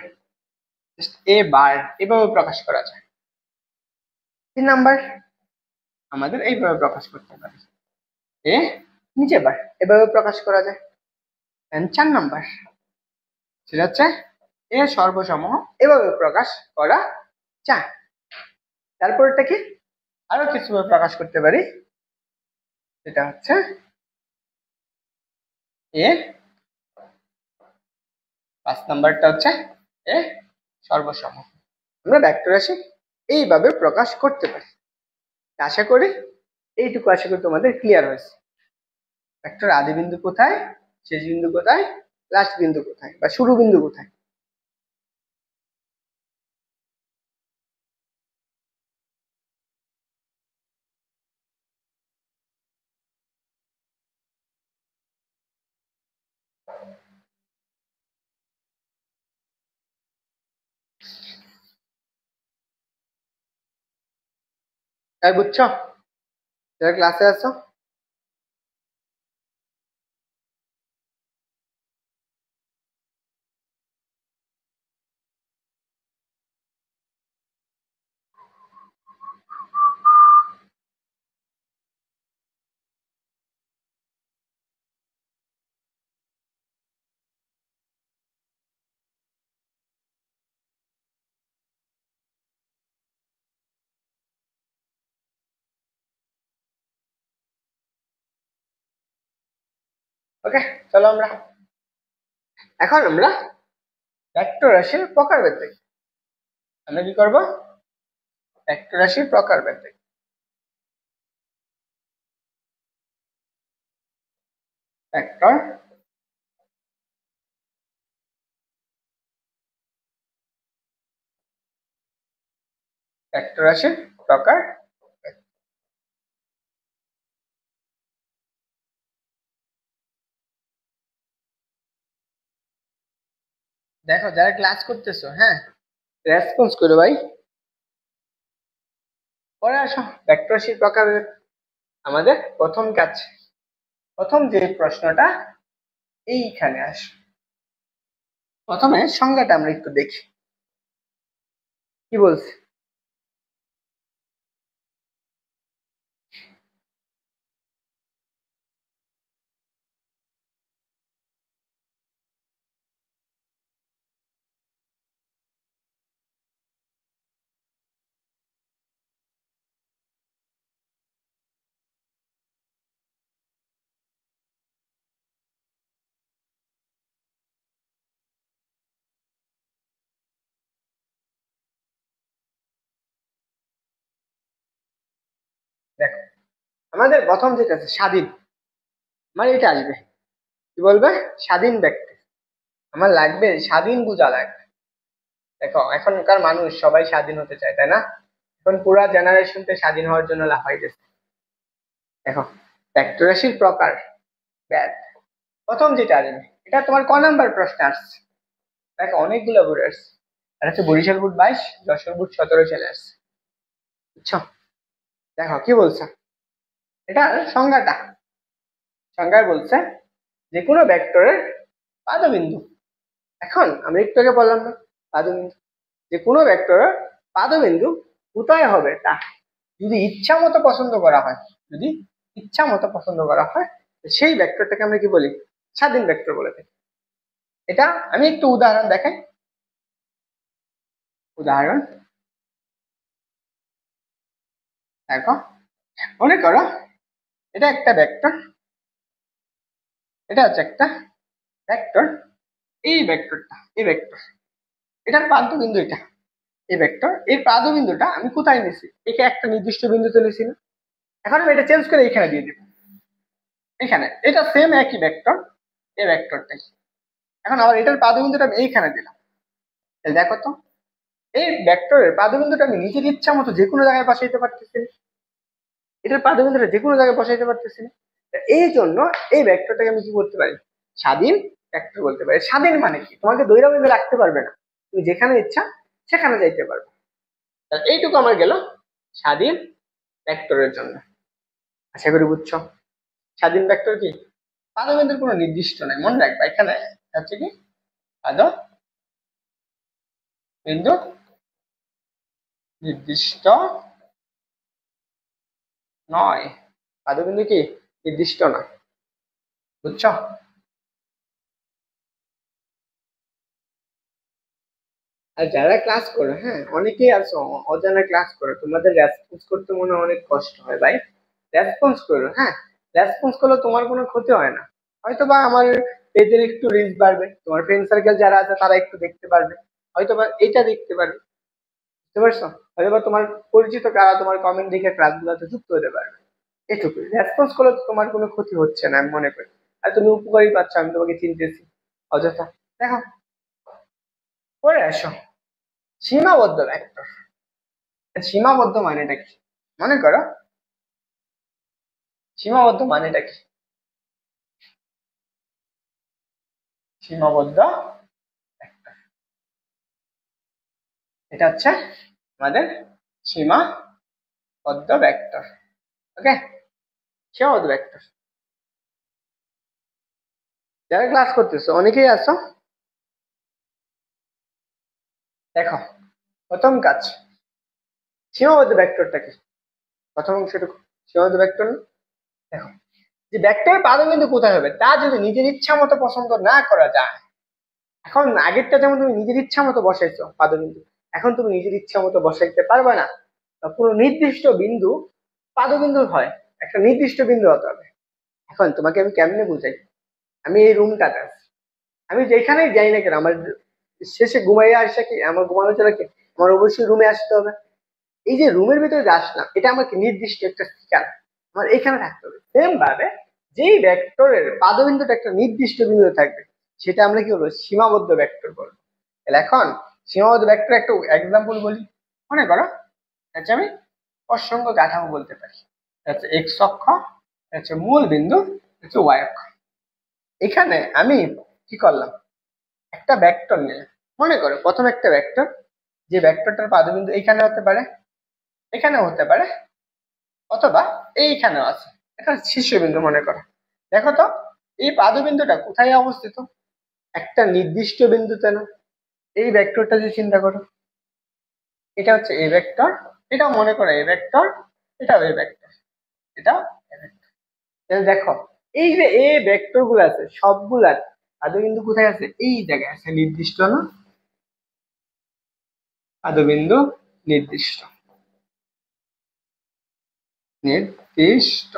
এ বার এভাবে প্রকাশ করা যায়। তিন নাম্বার আমাদের এইভাবে প্রকাশ করতে পারি, এ নিচে বার এভাবে প্রকাশ করা যায়। চার নাম্বার সেটা হচ্ছে এ সর্বসমূহ এভাবে প্রকাশ করা যায়। তারপরটা কি আরো কিছু প্রকাশ করতে পারি, সেটা হচ্ছে এ, পাঁচ নাম্বারটা হচ্ছে এ সর্বসমূহ। আমরা ভেক্টর রাশি এইভাবে প্রকাশ করতে পারি। আশা করি এইটুকু আশা করি তোমাদের ক্লিয়ার হয়েছে। ভেক্টর আদি বিন্দু কোথায়, শেষ বিন্দু কোথায়, লাস্ট বিন্দু কোথায় বা শুরু বিন্দু কোথায়। তাই বুঝছো? যারা ক্লাসে আছো ওকে, চলো আমরা এখন আমরা ভেক্টর রাশির প্রকারভেদ দেখি। আমরা কি করব? ভেক্টর রাশির প্রকারভেদ দেখি। ভেক্টর ভেক্টর রাশির প্রকার। দেখো যারা ক্লাস করতেছো, হ্যাঁ রেসপন্স করো ভাই, পরে আসো। ভেক্টর রাশির প্রকারভেদ আমাদের প্রথম কাজ, প্রথম যে প্রশ্নটা এইখানে আসে। প্রথমে সংজ্ঞাটা আমরা একটু দেখি কি বলছে। দেখো আমাদের প্রথম যেটা আছে স্বাধীন, আমার এটা আসবে কি বলবে? স্বাধীন ব্যক্তি। আমার লাগবে স্বাধীন বোঝা লাগবে। দেখো এখনকার মানুষ সবাই স্বাধীন হতে চায়, তাই না? এখন পুরা জেনারেশনতে স্বাধীন হওয়ার জন্য লাফাই গেছে। দেখো ভেক্টর রাশির প্রকার ব্যাধ প্রথম যেটা আসবে, এটা তোমার ক নাম্বার প্রশ্ন আসছে? দেখো অনেকগুলো বোর্ড আসছে, আর হচ্ছে বরিশাল বোর্ড 22, যশোর বোর্ড 17 চলে আসছে। বুঝছো? দেখো কি বলছে, এটা সংজ্ঞাটা, সংজ্ঞায় বলছে যে কোনো ভেক্টরের পাদবিন্দু। এখন আমরা একটু আগে বললাম না, পাদবিন্দু, যে কোনো ভেক্টরের পাদবিন্দু কোথায় হবে তা যদি ইচ্ছা মতো পছন্দ করা হয়, যদি ইচ্ছা মতো পছন্দ করা হয়, সেই ভেক্টরটাকে আমরা কি বলি? স্বাধীন ভেক্টর বলে থাকি। এটা আমি একটু উদাহরণ দেখাই। উদাহরণ দেখো, মনে করো এটা একটা ভেক্টর, এটা হচ্ছে একটা ভেক্টর, এই ভেক্টরটা, এই ভেক্টর, এটার প্রান্ত বিন্দু এটা, এই ভেক্টর, এই প্রান্ত বিন্দুটা আমি কোথায় নিছি? একে একটা নির্দিষ্ট বিন্দুতে নিছি না? এখন আমি এটা চেঞ্জ করে এখানে দিয়ে দিব, এখানে এটা সেম একই ভেক্টর, এই ভেক্টরটাই। এখন আবার এটার পাদবিন্দুটা আমি এইখানে দিলাম। দেখো তো, এই ভেক্টরের পাদবিন্দুটা আমি নিজের ইচ্ছা মতো যে কোনো জায়গায় বসাইতে পারতেছি না, এটার পাদবিন্দুটা যে কোনো জায়গায় বসাইতে পারতেছি না। এই জন্য এই ভেক্টরটাকে আমি কি করতে পারি? স্বাধীন ভেক্টর বলতে পারি। স্বাধীন মানে কি? তোমাকে দৈরা বেঁধে রাখতে পারবে না, তুমি যেখানে ইচ্ছা সেখানে যাইতে পারবে। এইটুকু আমার গেল স্বাধীন ভেক্টরের জন্য। আশা করি বুঝছো। স্বাধীন ভেক্টর কি? পাদবিন্দুর কোনো নির্দিষ্ট নাই, মনে রাখবা এখানে হচ্ছে কি পাদ বিন্দু নির্দিষ্ট নয়, পাদবিন্দু কি নির্দিষ্ট নয়, বুঝছো? আর যারা ক্লাস করো, হ্যাঁ অনেকেই আছো অজানা ক্লাস করো, তোমাদের রেসপন্স করতে মনে হয় অনেক কষ্ট হয় ভাই। রেসপন্স করো, হ্যাঁ রেসপন্স করলে তোমার কোনো ক্ষতি হয় না। হয়তো বা আমার পেজের একটু রিচ বাড়বে, তোমার ফ্রেন্ড সার্কেল যারা আছে তারা একটু দেখতে পারবে, হয়তো বা এটা দেখতে পারবে, বুঝতে পারছো? হয়তো বা তোমার পরিচিত কারা তোমার কমেন্ট দেখে ক্লাসগুলোতে যুক্ত হতে পারবে। এটুকুই, রেসপন্স করলে তো তোমার কোনো ক্ষতি হচ্ছে না আমি মনে করি। আর তুমি উপকারই পাচ্ছ, আমি তোমাকে চিনতেছি অযথা। দেখো, পরে আসো সীমাবদ্ধ ভেক্টর। সীমাবদ্ধ মানেটা কি? মনে করো সীমাবদ্ধ মানেটা কি? সীমাবদ্ধ ভেক্টর, এটা হচ্ছে আমাদের সীমাবদ্ধ ভেক্টর। ওকে, সীমাবদ্ধ ভেক্টর। যারা ক্লাস করতেছো অনেকেই আছো, দেখো প্রথম কাজ, সীমাবদ্ধ ভেক্টরটা কি? প্রথম অংশটুকু সীমাবদ্ধ ভেক্টর। দেখো, যে ভেক্টর পাদবিন্দু কোথায় হবে তা যদি নিজের ইচ্ছা মতো পছন্দ না করা যায়, এখন আগেরটা যেমন তুমি নিজের ইচ্ছা মতো বসাইছো পাদবিন্দু, এখন তুমি নিজের ইচ্ছা মতো বসাইতে পারবে না। কোনো নির্দিষ্ট বিন্দু পাদবিন্দু হয়, একটা নির্দিষ্ট বিন্দু হতে হবে। এখন তোমাকে আমি কেমনে বুঝাই? আমি এই রুমটাতে আছি, আমি যেখানেই যাই না কেন, আমার শেষে ঘুমাইয়া আসা কি, আমার ঘুমানো ছাড়া কি, আমার অবশ্যই রুমে আসতে হবে। এই যে রুমের ভিতরে যে আসলাম, এটা আমাকে নির্দিষ্ট একটা ঠিকানা, আমার এখানে থাকতে হবে। সেম ভাবে যেই ভেক্টরের পাদবিন্দুটা একটা নির্দিষ্ট বিন্দুতে থাকবে, সেটা আমরা কি বলবো? সীমাবদ্ধ ভেক্টর বলবো। তাহলে এখন সীমাবদ্ধ ভেক্টর একটা এক্সাম্পল বলি। মনে করো আচ্ছা, আমি প্রসঙ্গ কাঠামো বলতে পারি, আচ্ছা এক্স অক্ষ, আচ্ছা মূল বিন্দু, হচ্ছে ওয়াই অক্ষ। এখানে আমি কি করলাম? একটা ভেক্টর নিলাম। মনে করো প্রথম একটা ভেক্টর, যে ভেক্টরটার পাদবিন্দু এইখানে হতে পারে, এখানেও হতে পারে, অথবা এইখানেও আছে, এটা শীর্ষবিন্দু মনে করো। দেখো তো, এই পাদবিন্দুটা কোথায় অবস্থিত? একটা নির্দিষ্ট বিন্দুতে না? এই ভেক্টরটা যদি চিন্তা করো, এটা হচ্ছে এ ভেক্টর, এটাও মনে করো এ ভেক্টর, এটাও এ ভেক্টর, এটা এ ভেক্টর। তাহলে দেখো, এই যে এ ভেক্টর গুলো আছে সবগুলার পাদবিন্দু কোথায় আছে? এই জায়গায় আছে, নির্দিষ্ট না? পাদবিন্দু নির্দিষ্ট, নির্দিষ্ট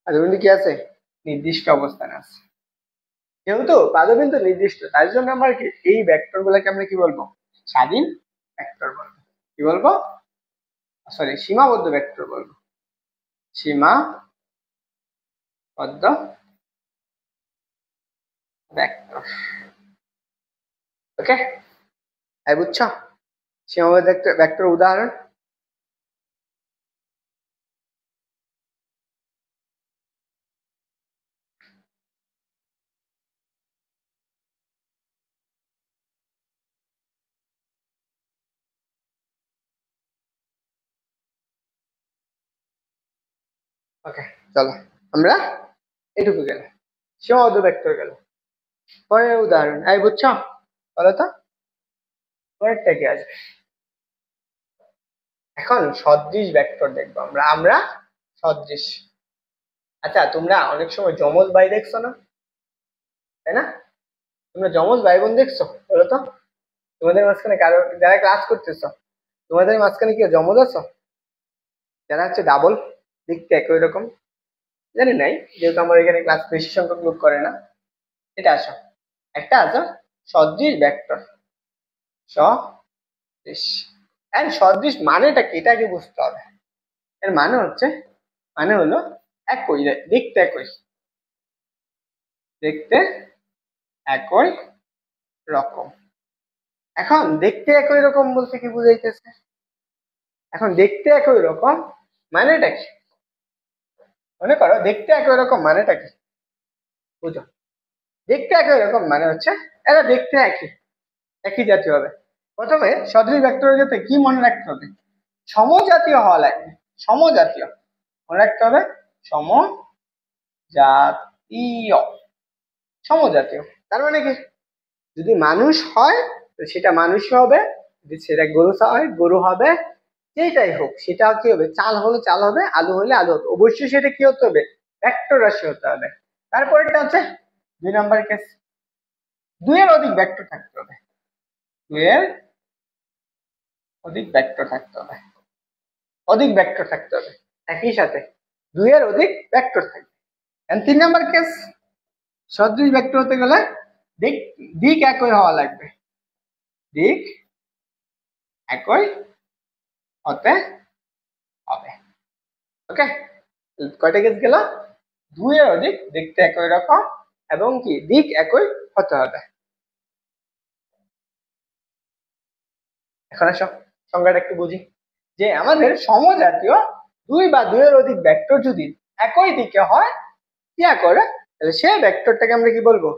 পাদবিন্দু কি আছে? নির্দিষ্ট অবস্থানে আছে। যেহেতু পাদবিন্দু নির্দিষ্ট, তাই জন্য আমরা কি এই ভেক্টর গুলাকে আমরা কি বলবো? স্বাধীন ভেক্টর বলবো। কি বলবো? সরি, সীমাবদ্ধ ভেক্টর বলবো। সীমাবদ্ধ ভেক্টর। ওকে, তাই বুঝছো সীমাবদ্ধ ভেক্টর উদাহরণ? ওকে, চলো আমরা এটুকু গেল, সীমাবদ্ধ ভেক্টর গেল। পরের উদাহরণ, এই বুঝছো? বলো তো পরেরটা কি আছে? এখন সদৃশ ভেক্টর দেখবো আমরা সদৃশ। আচ্ছা, তোমরা অনেক সময় যমজ ভাই দেখছো না, তাই না? তোমরা যমজ ভাই বোন দেখছো বলো তো? তোমাদের মাঝখানে কারো যারা ক্লাস করতেছো, তোমাদের মাঝখানে কি যমজ আছো যারা হচ্ছে ডাবল, দেখতে একই রকম? জানি নাই, যেহেতু আমার এখানে ক্লাস বেশি সংখ্যক লোক করে না। এটা আসো, একটা আছে সদৃশ ভেক্টর, সদৃশ। এন্ড সদৃশ মানেটা কি এটা কি বুঝতে হবে। এর মানে হচ্ছে, মানে হলো একই, দেখতে একই, দেখতে একই রকম। এখন দেখতে একই রকম বলতে কি বুঝাইতেছে? এখন দেখতে একই রকম মানেটা কি? মনে করো দেখতে একই রকম মানেটা কি বুঝো। দেখতে একই রকম মানে হচ্ছে এরা দেখতে একই, একই জাতীয় হবে। প্রথমে সদৃশ ভেক্টরের ক্ষেত্রে কি মনে রাখতে হবে? সমজাতীয় হওয়া লাগবে, সমজাতীয় মনে রাখতে হবে, সমজাতীয়, সমজাতীয়। তার মানে কি, যদি মানুষ হয় তো সেটা মানুষই হবে, যদি সেটা গরু হয় গরু হবে, যেটাই হোক সেটা কি হবে, চাল হলে চাল হবে, আলু হলে আলু হবে, অবশ্যই সেটা কি হতে হবে, ভেক্টর রাশি হতে হবে। তারপরটা হচ্ছে 2 নম্বর কেস, দুইয়ের অধিক ভেক্টর থাকতে হবে, দুইয়ের অধিক ভেক্টর থাকতে হবে, অধিক ভেক্টর থাকতে হবে, একই সাথে দুইয়ের অধিক ভেক্টর থাকবে। 3 নম্বর কেস, সদৃশ ভেক্টর হতে গেলে দিক দিক একই হওয়া লাগবে, দিক একই হতে হবে। ওকে, কয়টা কেস গেল? দুইয়ের অধিক, দেখতে একই রকম, এবং কি দিক একই হতে হবে। এখন আসো সংজ্ঞাটা একটু বুঝি, যে আমাদের সমজাতীয় দুই বা দুইয়ের অধিক ভেক্টর যদি একই দিকে হয় কি করে, তাহলে সেই ভেক্টরটাকে আমরা কি বলবো,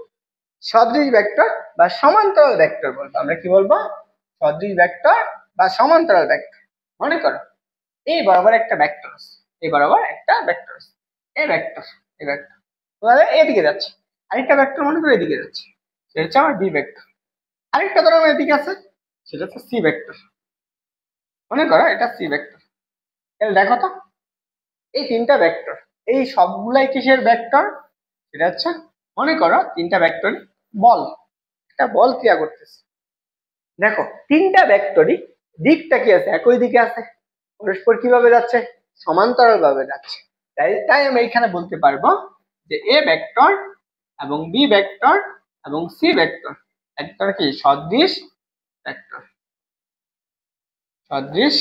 সদৃশ ভেক্টর বা সমান্তরাল ভেক্টর বলবো। আমরা কি বলবো, সদৃশ ভেক্টর বা সমান্তরাল ভেক্টর। মনে করো এই বরাবর একটা ভেক্টর আছে, এই বরাবর একটা ভেক্টর আছে, এই ভেক্টর, এই ভেক্টর তাহলে এদিকে যাচ্ছে, আরেকটা ভেক্টর মনে করো এদিকে যাচ্ছে, সেটা হচ্ছে আমার বি ভেক্টর। আরেকটা ধরো আমার এদিকে আছে, সেটা হচ্ছে সি ভেক্টর। মনে করো এটা সি ভেক্টর। তাহলে দেখো তো এই তিনটা ভেক্টর, এই সবগুলাই কিসের ভেক্টর? সেটা হচ্ছে, মনে করো তিনটা ভেক্টর বল, একটা বল ক্রিয়া করতেছে। দেখো তিনটা ভেক্টরই দিকটা কি আছে, একই দিকে আছে, পরস্পর কিভাবে যাচ্ছে, সমান্তরাল ভাবে যাচ্ছে। তাই তাই আমি এখানে বলতে পারবো যে এ ভেক্টর এবং বি ভেক্টর এবং সি ভেক্টর ভেক্টর কি সদৃশ ভেক্টর, সদৃশ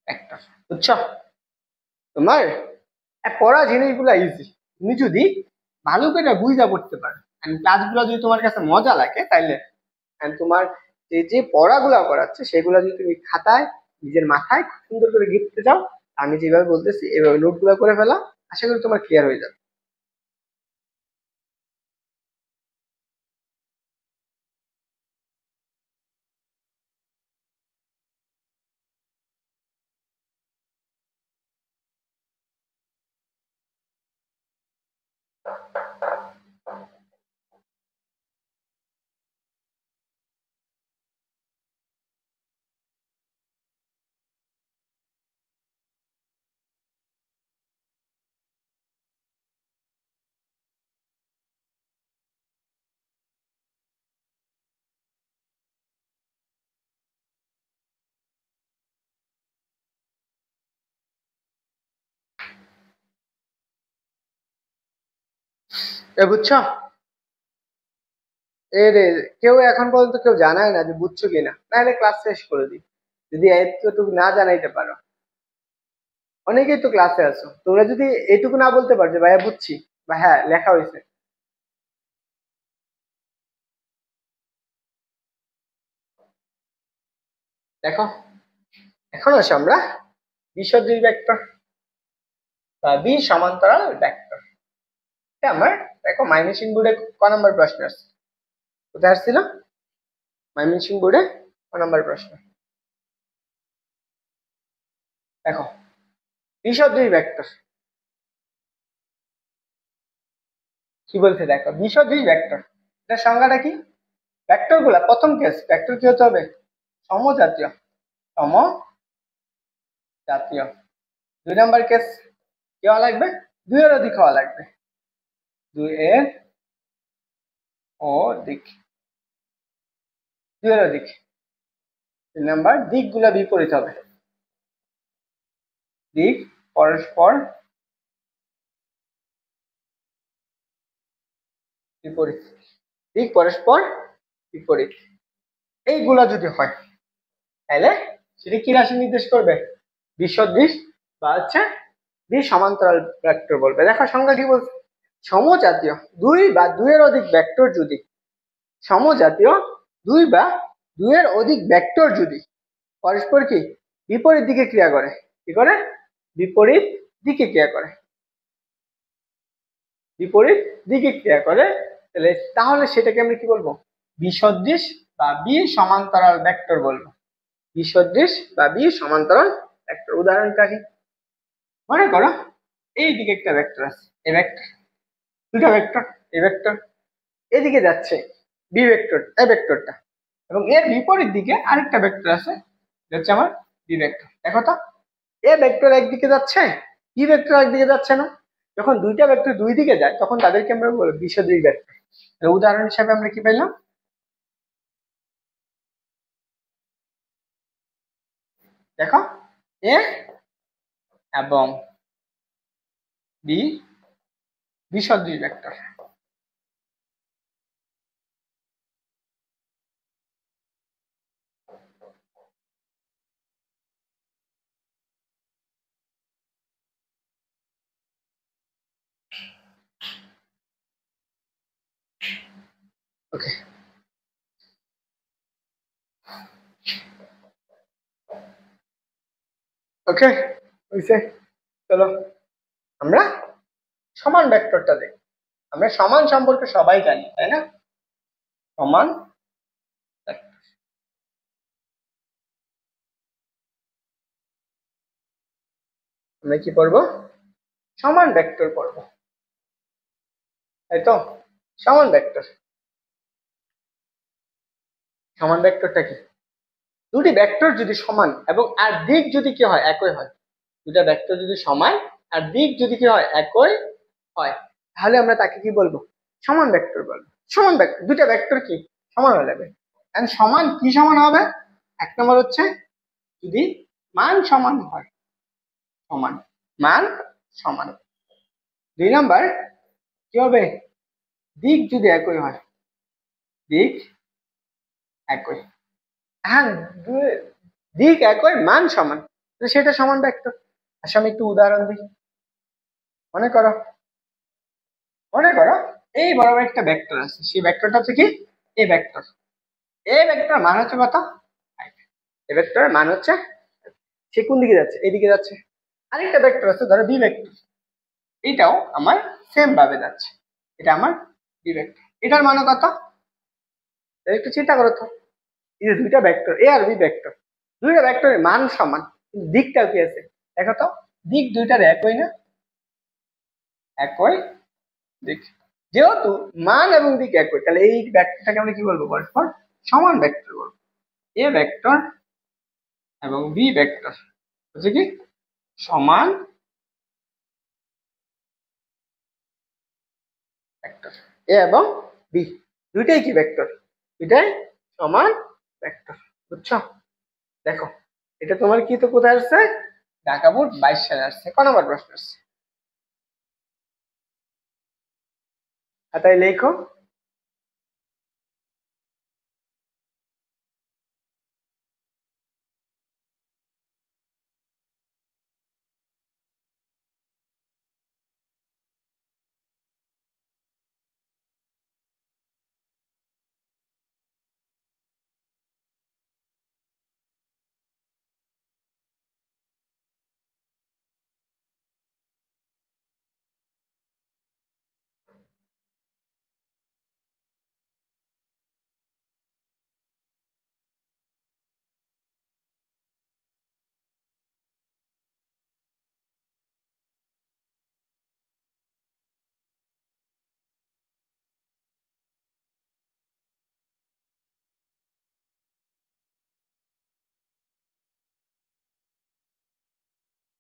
ভেক্টর। বুঝছো? তোমার পড়া জিনিসগুলো ইজি, তুমি যদি ভালো করে বুঝা পড়তে পারো, ক্লাসগুলো যদি তোমার কাছে মজা লাগে, তাইলে তোমার যে যে পড়াগুলো করাচ্ছে সেগুলো যদি তুমি খাতায় নিজের মাথায় খুব সুন্দর করে লিখতে যাও, আমি যেভাবে বলতেছি এভাবে নোটগুলো করে ফেলা, আশা করি তোমার ক্লিয়ার হয়ে যাবে। বুঝছো? এর কেউ এখন পর্যন্ত কেউ জানায় না যে বুঝছো কিনা, নাহলে ক্লাস শেষ করে দিই যদি এতটুকু না জানাইতে পারো। অনেকেই তো ক্লাসে আছো, তোমরা যদি এটুকু না বলতে পারো যে ভাইয়া বুঝছি বা হ্যাঁ লেখা হয়েছে। দেখো এখন আসো আমরা বিসদৃশ ভেক্টর বা বি সমান্তরাল ভেক্টর। এটা আমার, দেখো মাইমেনসিং বোর্ডে ক নম্বর প্রশ্ন আসছে, কোথায় আসছিল, মাইমেনসিং বোর্ডে ক নম্বর প্রশ্ন। দেখো বিসদৃশ ভেক্টর কি বলছে দেখো, বিসদৃশ ভেক্টর এটার সংজ্ঞাটা কি? ভেক্টর গুলা প্রথম কেস ভেক্টর কি হতে হবে? সমজাতীয়। সমজাতীয়। 2 নাম্বার কেস কি হওয়া লাগবে? 2 এর অধিক হওয়া লাগবে। 2 এর অধিক। 2 এর অধিক। 3 নাম্বার দিকগুলা বিপরীত হবে। দিক পরস্পর বিপরীত। দিক পরস্পর বিপরীত এইগুলা যদি হয় তাহলে সেটা কি রাশি নির্দেশ করবে? বিসদৃশ বা হচ্ছে সমান্তরাল ভেক্টর বলবে। দেখো সংজ্ঞা কি বলছে? সমজাতীয় 2 বা 2 এর অধিক ভেক্টর যদি সমজাতীয় 2 বা 2 এর অধিক ভেক্টর যদি পরস্পর কি বিপরীত দিকে ক্রিয়া করে, কি করে? বিপরীত দিকে ক্রিয়া করে। বিপরীত দিকে ক্রিয়া করে তাহলে সেটাকে আমরা কি বলবো? বিসদৃশ বা সমান্তরাল ভেক্টর বলবো। বিসদৃশ বা সমান্তরাল ভেক্টর। উদাহরণটা কি? মনে করো এই দিকে একটা ভেক্টর আছে, এই ভেক্টর, দুটো ভেক্টর, এই ভেক্টর এদিকে যাচ্ছে বি ভেক্টর, এই ভেক্টরটা, এবং এর বিপরীত দিকে আরেকটা ভেক্টর আছে, এটা হচ্ছে আমার বি ভেক্টর। দেখো তো এ ভেক্টর একদিকে যাচ্ছে, বি ভেক্টর একদিকে যাচ্ছে না। যখন দুইটা ভেক্টর দুই দিকে যায় তখন তাদেরকে আমরা বলবো বিসদৃশ ভেক্টর। উদাহরণ হিসাবে আমরা কি পেলাম? দেখো এ এবং বি বিসদৃশ ভেক্টর। ওকে, ওকে হইছে। চলো আমরা সমান ভেক্টরটা দেখি। আমরা সমান সম্পর্কে সবাই জানি, তাই না? সমান ভেক্টর। আমরা কি পড়বো? সমান ভেক্টর পড়বো, তাই তো? সমান ভেক্টর। সমান ভেক্টরটা কি? দুটি ভেক্টর যদি সমান এবং আর দিক যদি কি হয় একই হয়, দুটা ভেক্টর যদি সমান আর দিক যদি কি হয় একই হয়, তাহলে আমরা তাকে কি বলবো? সমান ভেক্টর বলবো। সমান ভেক্টর, দুটা ভেক্টর কি সমান হয়ে যাবে। এন্ড সমান কি সমান হবে? এক নম্বর হচ্ছে যদি মান সমান হয়, সমান মান সমান। 2 নাম্বার কি হবে? দিক যদি একই হয়, দিক একই। হ্যাঁ, দিক একই মান সমান, সেটা সমান ভেক্টর। আচ্ছা আমি একটু উদাহরণ দিই। মনে করো, মনে করো এই বরাবর একটা ভেক্টর আছে, সেই ভেক্টরটা হচ্ছে কি এ ভেক্টর। এ ভেক্টর মান হচ্ছে কত? এ ভেক্টরের মান হচ্ছে, সে কোন দিকে যাচ্ছে? এইদিকে যাচ্ছে। আরেকটা ভেক্টর আছে ধরো বি ভেক্টর, এটাও আমার সেম ভাবে যাচ্ছে, এটা আমার বি ভেক্টর, এটার মান কত? একটু চিন্তা করো তো, এই যে দুইটা ভেক্টর এ আর বি ভেক্টর, দুইটা ভেক্টরের মান সমান কিন্তু দিকটা কি আছে দেখো তো, দিক দুইটার একই না? একই দিক। যেহেতু মান এবং দিক একই তাহলে এই ভেক্টরটাকে আমরা কি বলবো? পরস্পর সমান ভেক্টর বলবো। এ ভেক্টর এবং বি ভেক্টর হচ্ছে কি সমান ভেক্টর। এ এবং বি দুইটাই কি ভেক্টর, দুইটাই সমান ভেক্টর। বুঝছো? দেখো এটা তোমার কি তো কোথায় আসছে? ঢাকা বোর্ড 22 সালে আসছে। ক নম্বর প্রশ্ন আসছে? খাতায় লেখো।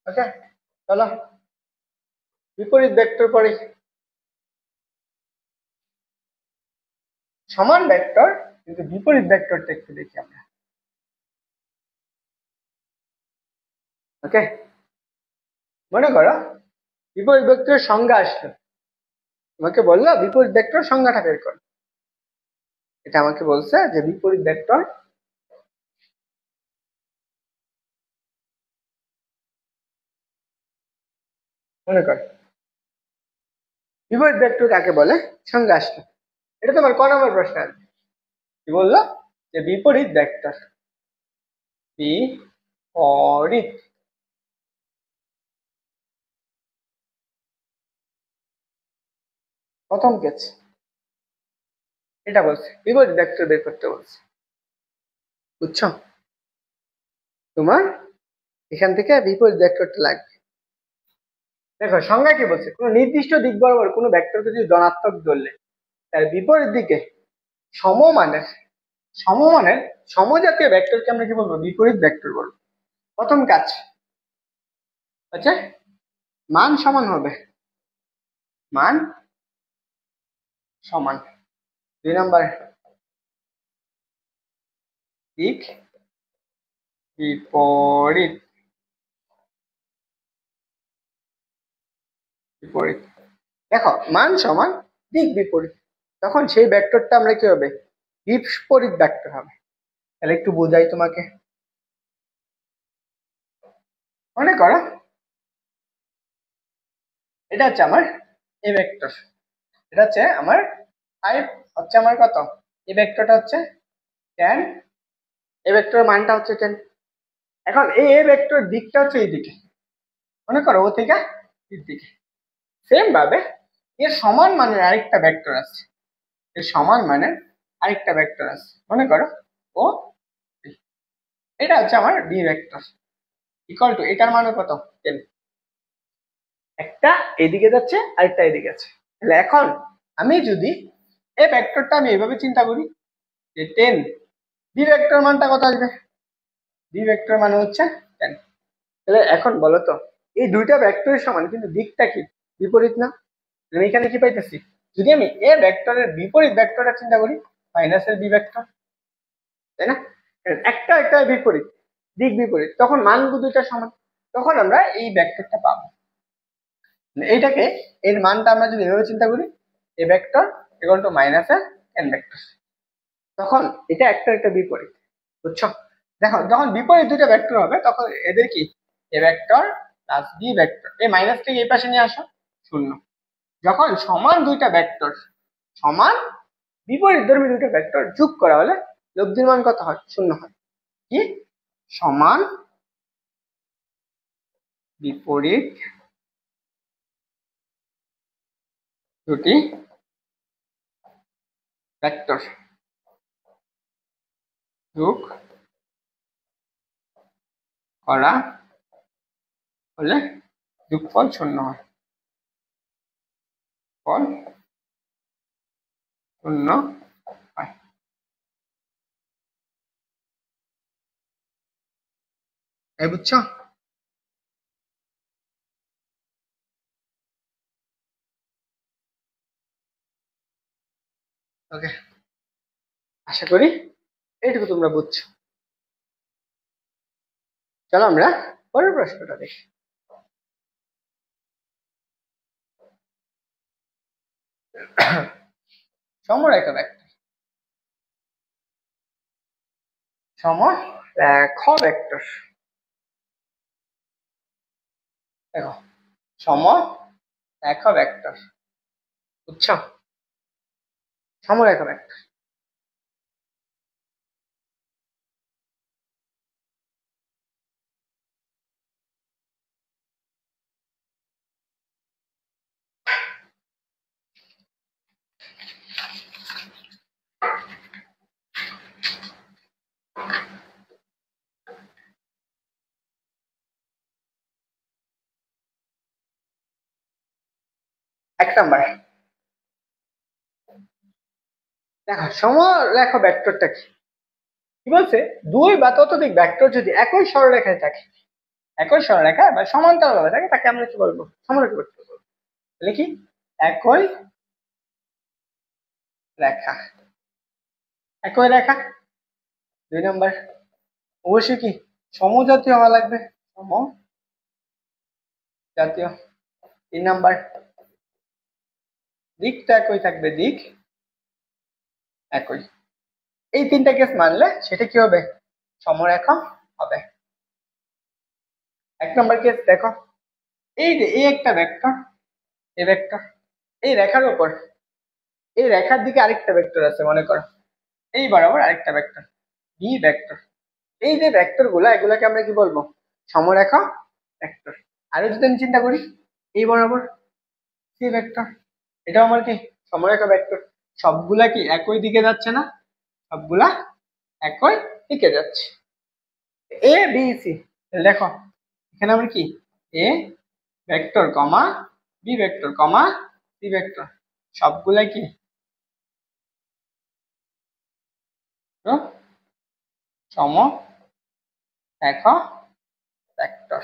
ওকে, চলো বিপরীত ভেক্টর পরে। সমান ভেক্টর কিন্তু বিপরীত ভেক্টরটা একটু দেখি আমরা। ওকে, মনে করো বিপরীত ভেক্টরের সংজ্ঞা আসলো, তোমাকে বললো বিপরীত ভেক্টর সংজ্ঞাটা বের করো। এটা আমাকে বলছে যে বিপরীত ভেক্টর মনে কর বিপরীত ভেক্টর কাকে বলে, সংজ্ঞা আসলো। এটা তোমার ক নম্বর প্রশ্ন আসবে, কি বললো যে বিপরীত ভেক্টর, বিপরীত প্রথম কেস এটা বলছে বিপরীত ভেক্টর বের করতে বলছে, বুঝছো? তোমার এখান থেকে বিপরীত ভেক্টরটা লাগবে। দেখো সংজ্ঞা কি বলছে, কোনো নির্দিষ্ট দিক বরাবর কোনো ভেক্টরকে যদি ধনাত্মক ধরলে তার বিপরীত দিকে সমমানের সমমানের সমজাতীয় ভেক্টরকে আমরা কি বলবো, বিপরীত ভেক্টর বলবো। প্রথম কাজ আচ্ছা, মান সমান হবে, মান সমান। 2 নম্বর দিক বিপরীত, বিপরীত। দেখো মান সমান দিক বিপরীত, তখন সেই ভেক্টরটা আমরা কি হবে, বিপরীত ভেক্টর হবে। তাহলে একটু বোঝাই তোমাকে, মনে করো এটা হচ্ছে আমার এ ভেক্টর, এটা হচ্ছে আমার 5 হচ্ছে আমার কত, এই ভেক্টরটা হচ্ছে 10, এই ভেক্টরের মানটা হচ্ছে 10। এখন এই এ ভেক্টর দিকটা হচ্ছে এইদিকে, মনে করো ও থেকে এর দিকে। সেম ভাবে এর সমান মানের আরেকটা ভেক্টর আছে, এর সমান মানের আরেকটা ভেক্টর আছে, মনে করো ও এটা হচ্ছে আমার বি ভেক্টর, ইকুয়াল টু এটার মান কত 10। একটা এদিকে যাচ্ছে আরেকটা এদিকে আছে। তাহলে এখন আমি যদি এই ভেক্টরটা আমি এইভাবে চিন্তা করি যে 10, বি ভেক্টর মানটা কত আসবে, বি ভেক্টর মানে হচ্ছে 10। তাহলে এখন বলো তো এই দুইটা ভেক্টরের সমান কিন্তু দিকটা কি বিপরীত না? আমি এখানে কি পাইতেছি, যদি আমি এ ভেক্টরের বিপরীত ভেক্টরটা চিন্তা করি মাইনাসের বি ভেক্টর, তাই না? একটা একটা বিপরীত, দিক বিপরীত, তখন মান দুইটা সমান, তখন আমরা এই ভেক্টরটা পাবো। এইটাকে এর মানটা আমরা যদি এভাবে চিন্তা করি এ vector equal two minus N vector, তখন এটা একটা একটা বিপরীত, বুঝছো? দেখো যখন বিপরীত দুইটা ভেক্টর হবে তখন এদের কি A vector plus B vector, এই মাইনাস থেকে এই পাশে নিয়ে আসো শূন্য। যখন সমান দুইটা ভেক্টর, সমান বিপরীতধর্মী দুইটা ভেক্টর যোগ করা হলে লব্ধির মান কত হয়, শূন্য হয়। কি সমান বিপরীত দুটি ভেক্টর যোগ করা হলে যোগফল শূন্য হয়, ফল শূন্য হয়। এই বুঝছো? ওকে, আশা করি এইটুকু তোমরা বুঝছো। চলো আমরা পরের প্রশ্নটা দেখি। সমরেখা ভেক্টর, সমরেখা ভেক্টর, দেখো সমরেখা ভেক্টর, বুঝছো? সমরেখা ভেক্টর এক নাম্বার। দেখো সমরেখা ভেক্টরটা কি, কি বলছে, দুই বা ততোধিক ভেক্টর যদি একই সরলরেখায় থাকে একই সরলরেখা বা সমান্তরাল ভাবে থাকে তাকে আমরা কি বলবো? সমরেখা ভেক্টর বলবো। তাহলে কি একই রেখা, একই রেখা। 2 নম্বর অবশ্যই কি সমজাতীয় হওয়া লাগবে, সমজাতীয়। 3 নম্বর দিকটা একই থাকবে, দিক একই। এই 3টা কেস মানলে সেটা কি হবে? সমরেখা হবে। 1 নম্বর কেস দেখো, এই যে এই একটা ভেক্টর, এই ভেক্টর, এই রেখার উপর এই রেখার দিকে আরেকটা ভেক্টর আছে মনে করো, এই বরাবর আরেকটা ভেক্টর বি ভেক্টর। এই যে ভেক্টর গুলা এগুলাকে আমরা কি বলবো? সমরেখা ভেক্টর। আরো যদি আমি চিন্তা করি, এই বরাবর সি ভেক্টর, এটা আমার কি সমরেখা ভেক্টর। সবগুলা কি একই দিকে যাচ্ছে না? সবগুলা একই দিকে যাচ্ছে। এ বি সি, দেখো এখানে আমরা কি A vector comma B vector comma C vector সবগুলা কি সমরেখা ভেক্টর।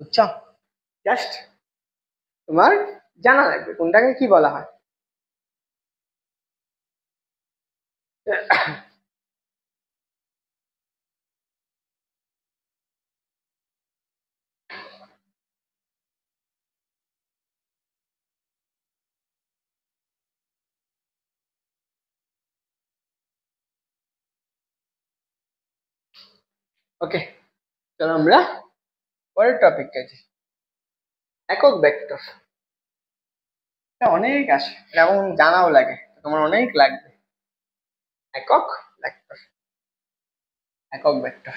বুঝছো? জাস্ট তোমার জানা লাগবে কোনটাকে কি বলা হয়। ওকে, চলো আমরা পরের টপিকটা যাই। একক ভেক্টর, এটা অনেক আসে, এবং জানাও লাগে, তোমার অনেক লাগবে। একক ভেক্টর, একক ভেক্টর।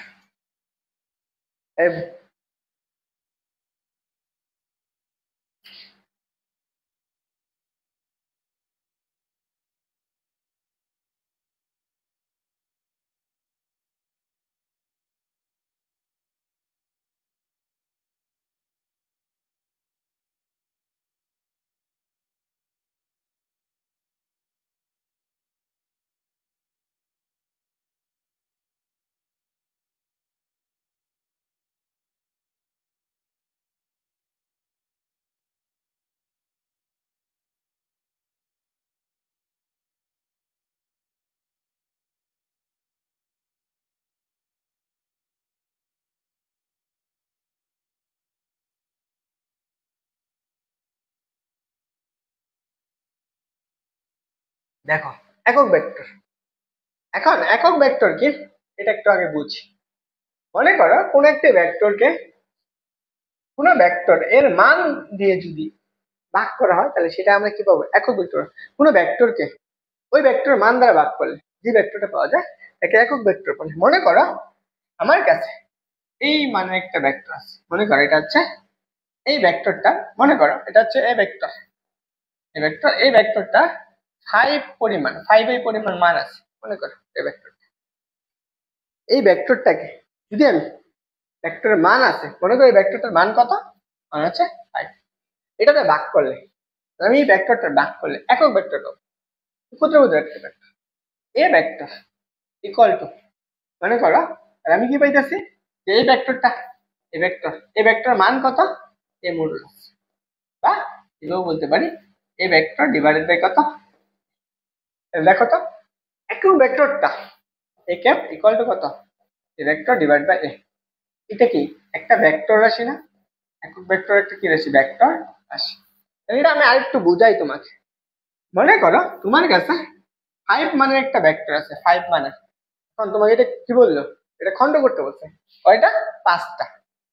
দেখো একক ভেক্টর, এখন একক ভেক্টর কি এটা একটু আগে বুঝি। মনে করো কোন একটি ভেক্টরকে, কোন ভেক্টর এর মান দিয়ে যদি ভাগ করা হয় তাহলে সেটা আমরা কি পাবো? একক ভেক্টর। কোন ভেক্টরকে ওই ভেক্টরের মান দ্বারা ভাগ করলে যে ভেক্টরটা পাওয়া যায় তাকে একক ভেক্টর বলে। মনে করো আমার কাছে এই মানে একটা ভেক্টর আছে, মনে করো এটা হচ্ছে এই ভেক্টরটা, মনে করো এটা হচ্ছে এ ভেক্টর, এই ভেক্টর, এই ভেক্টরটা 5 এই পরিমাণ মান আছে, মনে করো এই ভেক্টরটা। এই ভেক্টরটাকে যদি আমি ভেক্টরের মান আছে, মনে করো এই ভেক্টরটার মান কত? মান হচ্ছে 5। এটাতে ভাগ করলে, আমি এই ভেক্টরটা ভাগ করলে একক ভেক্টর পাবো। ক্ষুদ্র একটা ভেক্টর এ ভেক্টর ইকুয়াল টু, মনে করো আমি কি পাইতেছি যে এই ভেক্টরটা, এই ভেক্টর মান কত? এ মডুলাস, বা এটাও বলতে পারি এই ভেক্টর ডিভাইডেড বাই কত। দেখো তো একক ভেক্টরটা এ ক্যাপ ইকুয়াল টু কত? এ ভেক্টর ডিভাইড বাই এ। এটা কি একটা ভেক্টর রাশি না? একক ভেক্টর একটা কি রাশি? ভেক্টর রাশি। এটা আমি আরেকটু বুঝাই তোমাকে। মনে করো তোমার কাছে 5 মানের একটা ভেক্টর আছে, 5 মানের। এখন তোমাকে এটা কি বললো? এটা খন্ড করতে বলছে। কয়টা? 5টা।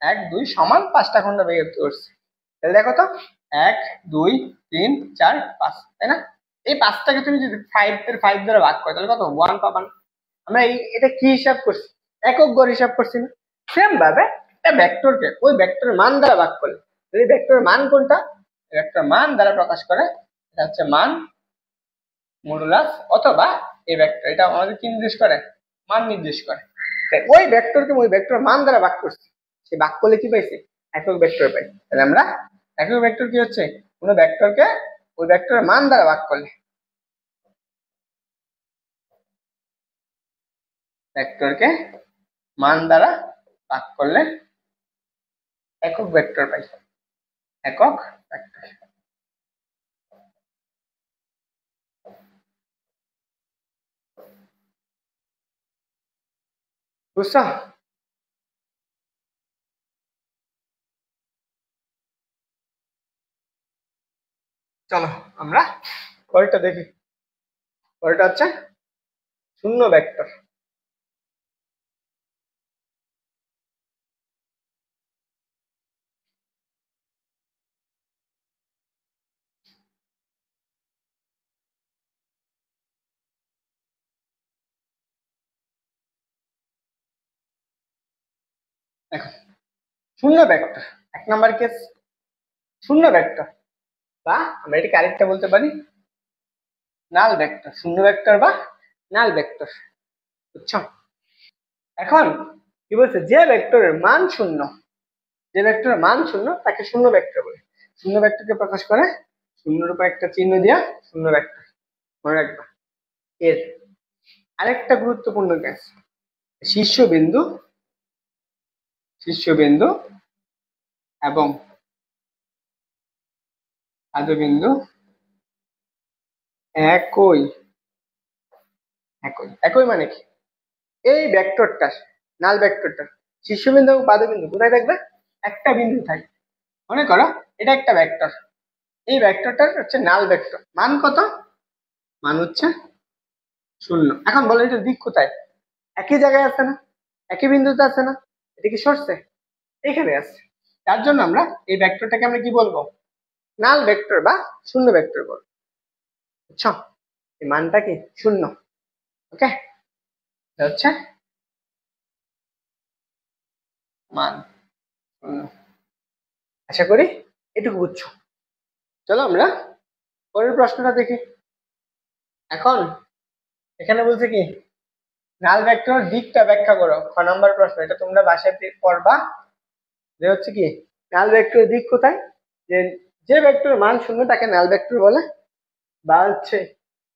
1 2 সমান 5টা খন্ড বের করছে। তাহলে দেখো তো 1 2 3 4 5, তাই না? এই 5টাকে তুমি যদি 5 এর 5 দ্বারা ভাগ করো তাহলে কত? 1 পাবা না? আমরা এটা কি হিসাব করছি? একক গড় হিসাব করছি না? সেম ভাবে একটা ভেক্টরকে ওই ভেক্টরের মান দ্বারা ভাগ করলে, এই ভেক্টরের মান কোনটা? ভেক্টর মান দ্বারা প্রকাশ করে, এটা হচ্ছে মান মডুলাস, অথবা এই ভেক্টর, এটা আমাদের কি নির্দেশ করে? মান নির্দেশ করে। তাই ওই ভেক্টরকে ওই ভেক্টর মান দ্বারা ভাগ করছি, সে ভাগ করলে কি পাইছে? একক ভেক্টর পাই। তাহলে আমরা একক ভেক্টর কি হচ্ছে? কোনো ভেক্টরকে ওই ভেক্টরের মান দ্বারা ভাগ করলে ভেক্টরকে মান দ্বারা ভাগ করলে একক ভেক্টর পাই, একক ভেক্টর। বুঝছো? চলো আমরা পরেরটা দেখি। পরেরটা হচ্ছে শূন্য ভেক্টর। দেখো শূন্য ভেক্টর, এক নাম্বার কেস শূন্য ভেক্টর, বা আমরা এটাকে আরেকটা বলতে পারি নাল ভেক্টর, শূন্য ভেক্টর বা নাল ভেক্টর। বুঝছো? এখন কি বলছে, যে ভেক্টরের মান শূন্য, যে ভেক্টরের মান শূন্য তাকে শূন্য ভেক্টর বলে। শূন্য ভেক্টরকে প্রকাশ করে শূন্যর উপর একটা চিহ্ন দিয়া শূন্য ভেক্টর, মনে রাখবা। এর আরেকটা গুরুত্বপূর্ণ কেস, শীর্ষবিন্দু, শীর্ষবিন্দু এবং আদ্যবিন্দু একই, একই একই মানে কি, এই ভেক্টরটা নাল ভেক্টরটা শীর্ষবিন্দু এবং পাদবিন্দু কোথায় থাকবে, একটা বিন্দু থাকবে। মনে করো এটা একটা ভেক্টর, এই ভেক্টরটার হচ্ছে নাল ভেক্টর, মান কত, মান হচ্ছে শূন্য। এখন বলো এটার দিক কোথায়, একই জায়গায় আছে না, একই বিন্দুতে আছে না, এটা কি সরছে, এখানে আছে। তার জন্য আমরা এই ভেক্টরটাকে আমরা কি বলবো, নাল ভেক্টর বা শূন্য ভেক্টর বলবো। বুঝছো? এই মানটা কি শূন্য। ওকে, হচ্ছে মান শূন্য। আশা করি এটুকু বুঝছো। চলো আমরা পরের প্রশ্নটা দেখি। এখন এখানে বলছে কি, নাল ভেক্টর দিকটা ব্যাখ্যা করো, খ নাম্বার প্রশ্ন। এটা তোমরা বাসায় পড়বা, যে হচ্ছে কি নাল ভেক্টর দিক কোথায়, যে যে ভেক্টর মান শূন্য তাকে নাল ভেক্টর বলে, বা হচ্ছে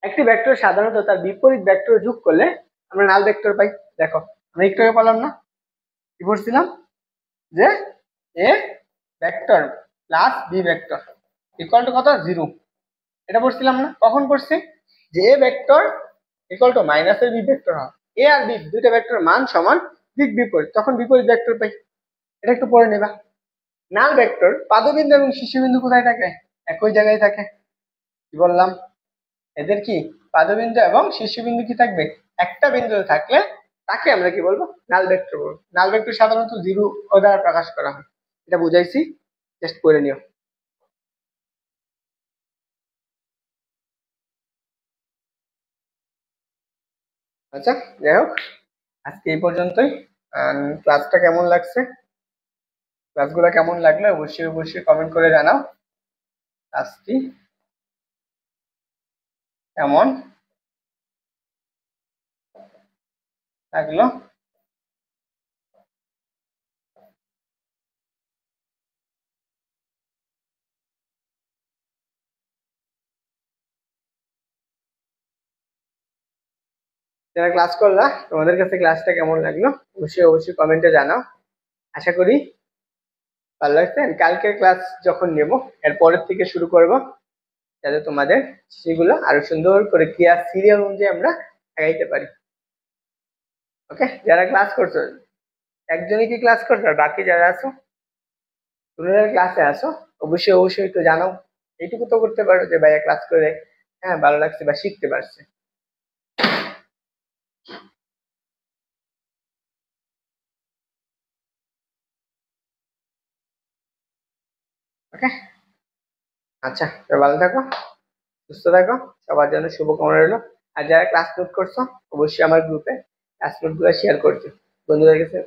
একটি ভেক্টর সাধারণত তার বিপরীত ভেক্টর যোগ করলে আমরা নাল ভেক্টর পাই। দেখো আমরা একটু আগে বললাম না, কি বলছিলাম, যে A vector plus B vector equal to কত, জিরো। এটা পড়ছিলাম না, কখন পড়ছি, যে এ ভেক্টর ইকুয়াল টু মাইনাসের বি ভেক্টর হয়, এ আর বি দুইটা ভেক্টর মান সমান দিক বিপরীত, তখন বিপরীত ভেক্টর পাই। এটা একটু পড়ে নেবা। নাল ভেক্টর পাদবিন্দু এবং শীর্ষবিন্দু কোথায় থাকে, একই জায়গায় থাকে। কি বললাম, এদের কি পাদবিন্দু এবং শীর্ষবিন্দু কি থাকবে, একটা বিন্দুতে থাকলে তাকে আমরা কি বলবো, নাল ভেক্টর বলবো। নাল ভেক্টর সাধারণত জিরো ও দ্বারা প্রকাশ করা হয়, এটা বুঝাইছি, জাস্ট করে নিও। আচ্ছা, যাই হোক আজকে এই পর্যন্তই। ক্লাসটা কেমন লাগছে, ক্লাসগুলো কেমন লাগলো অবশ্যই অবশ্যই কমেন্ট করে জানাও। ক্লাসটি কেমন লাগলো। যারা ক্লাস করলা তোমাদের কাছে ক্লাসটা কেমন লাগলো অবশ্যই অবশ্যই কমেন্টে জানাও। আশা করি ভালো লাগছে। কালকের ক্লাস যখন নেব এর পরের থেকে শুরু করব, যাতে তোমাদের সেগুলো আরো সুন্দর করে ক্লিয়ার সিরিয়াল অনুযায়ী আমরা আগাইতে পারি। ওকে, যারা ক্লাস করছো, একজনই কি ক্লাস করছো, আর বাকি যারা আছো তোমরা ক্লাসে আসো, অবশ্যই অবশ্যই একটু জানাও। এইটুকু তো করতে পারো যে ভাইয়া ক্লাস করে হ্যাঁ ভালো লাগছে বা শিখতে পারছে। ওকে, আচ্ছা তো ভালো থাকো, সুস্থ থাকো, সবার জন্য শুভকামনা রইলো। আর যারা ক্লাস নোট করছো অবশ্যই আমার গ্রুপে ক্লাস নোট গুলো শেয়ার করছো, বন্ধুদের কাছে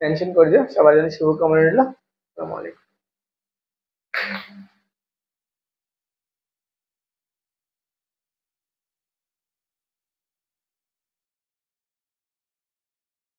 মেনশন করে দিও। সবার জন্য শুভকামনা রইলো। আসসালামু আলাইকুম।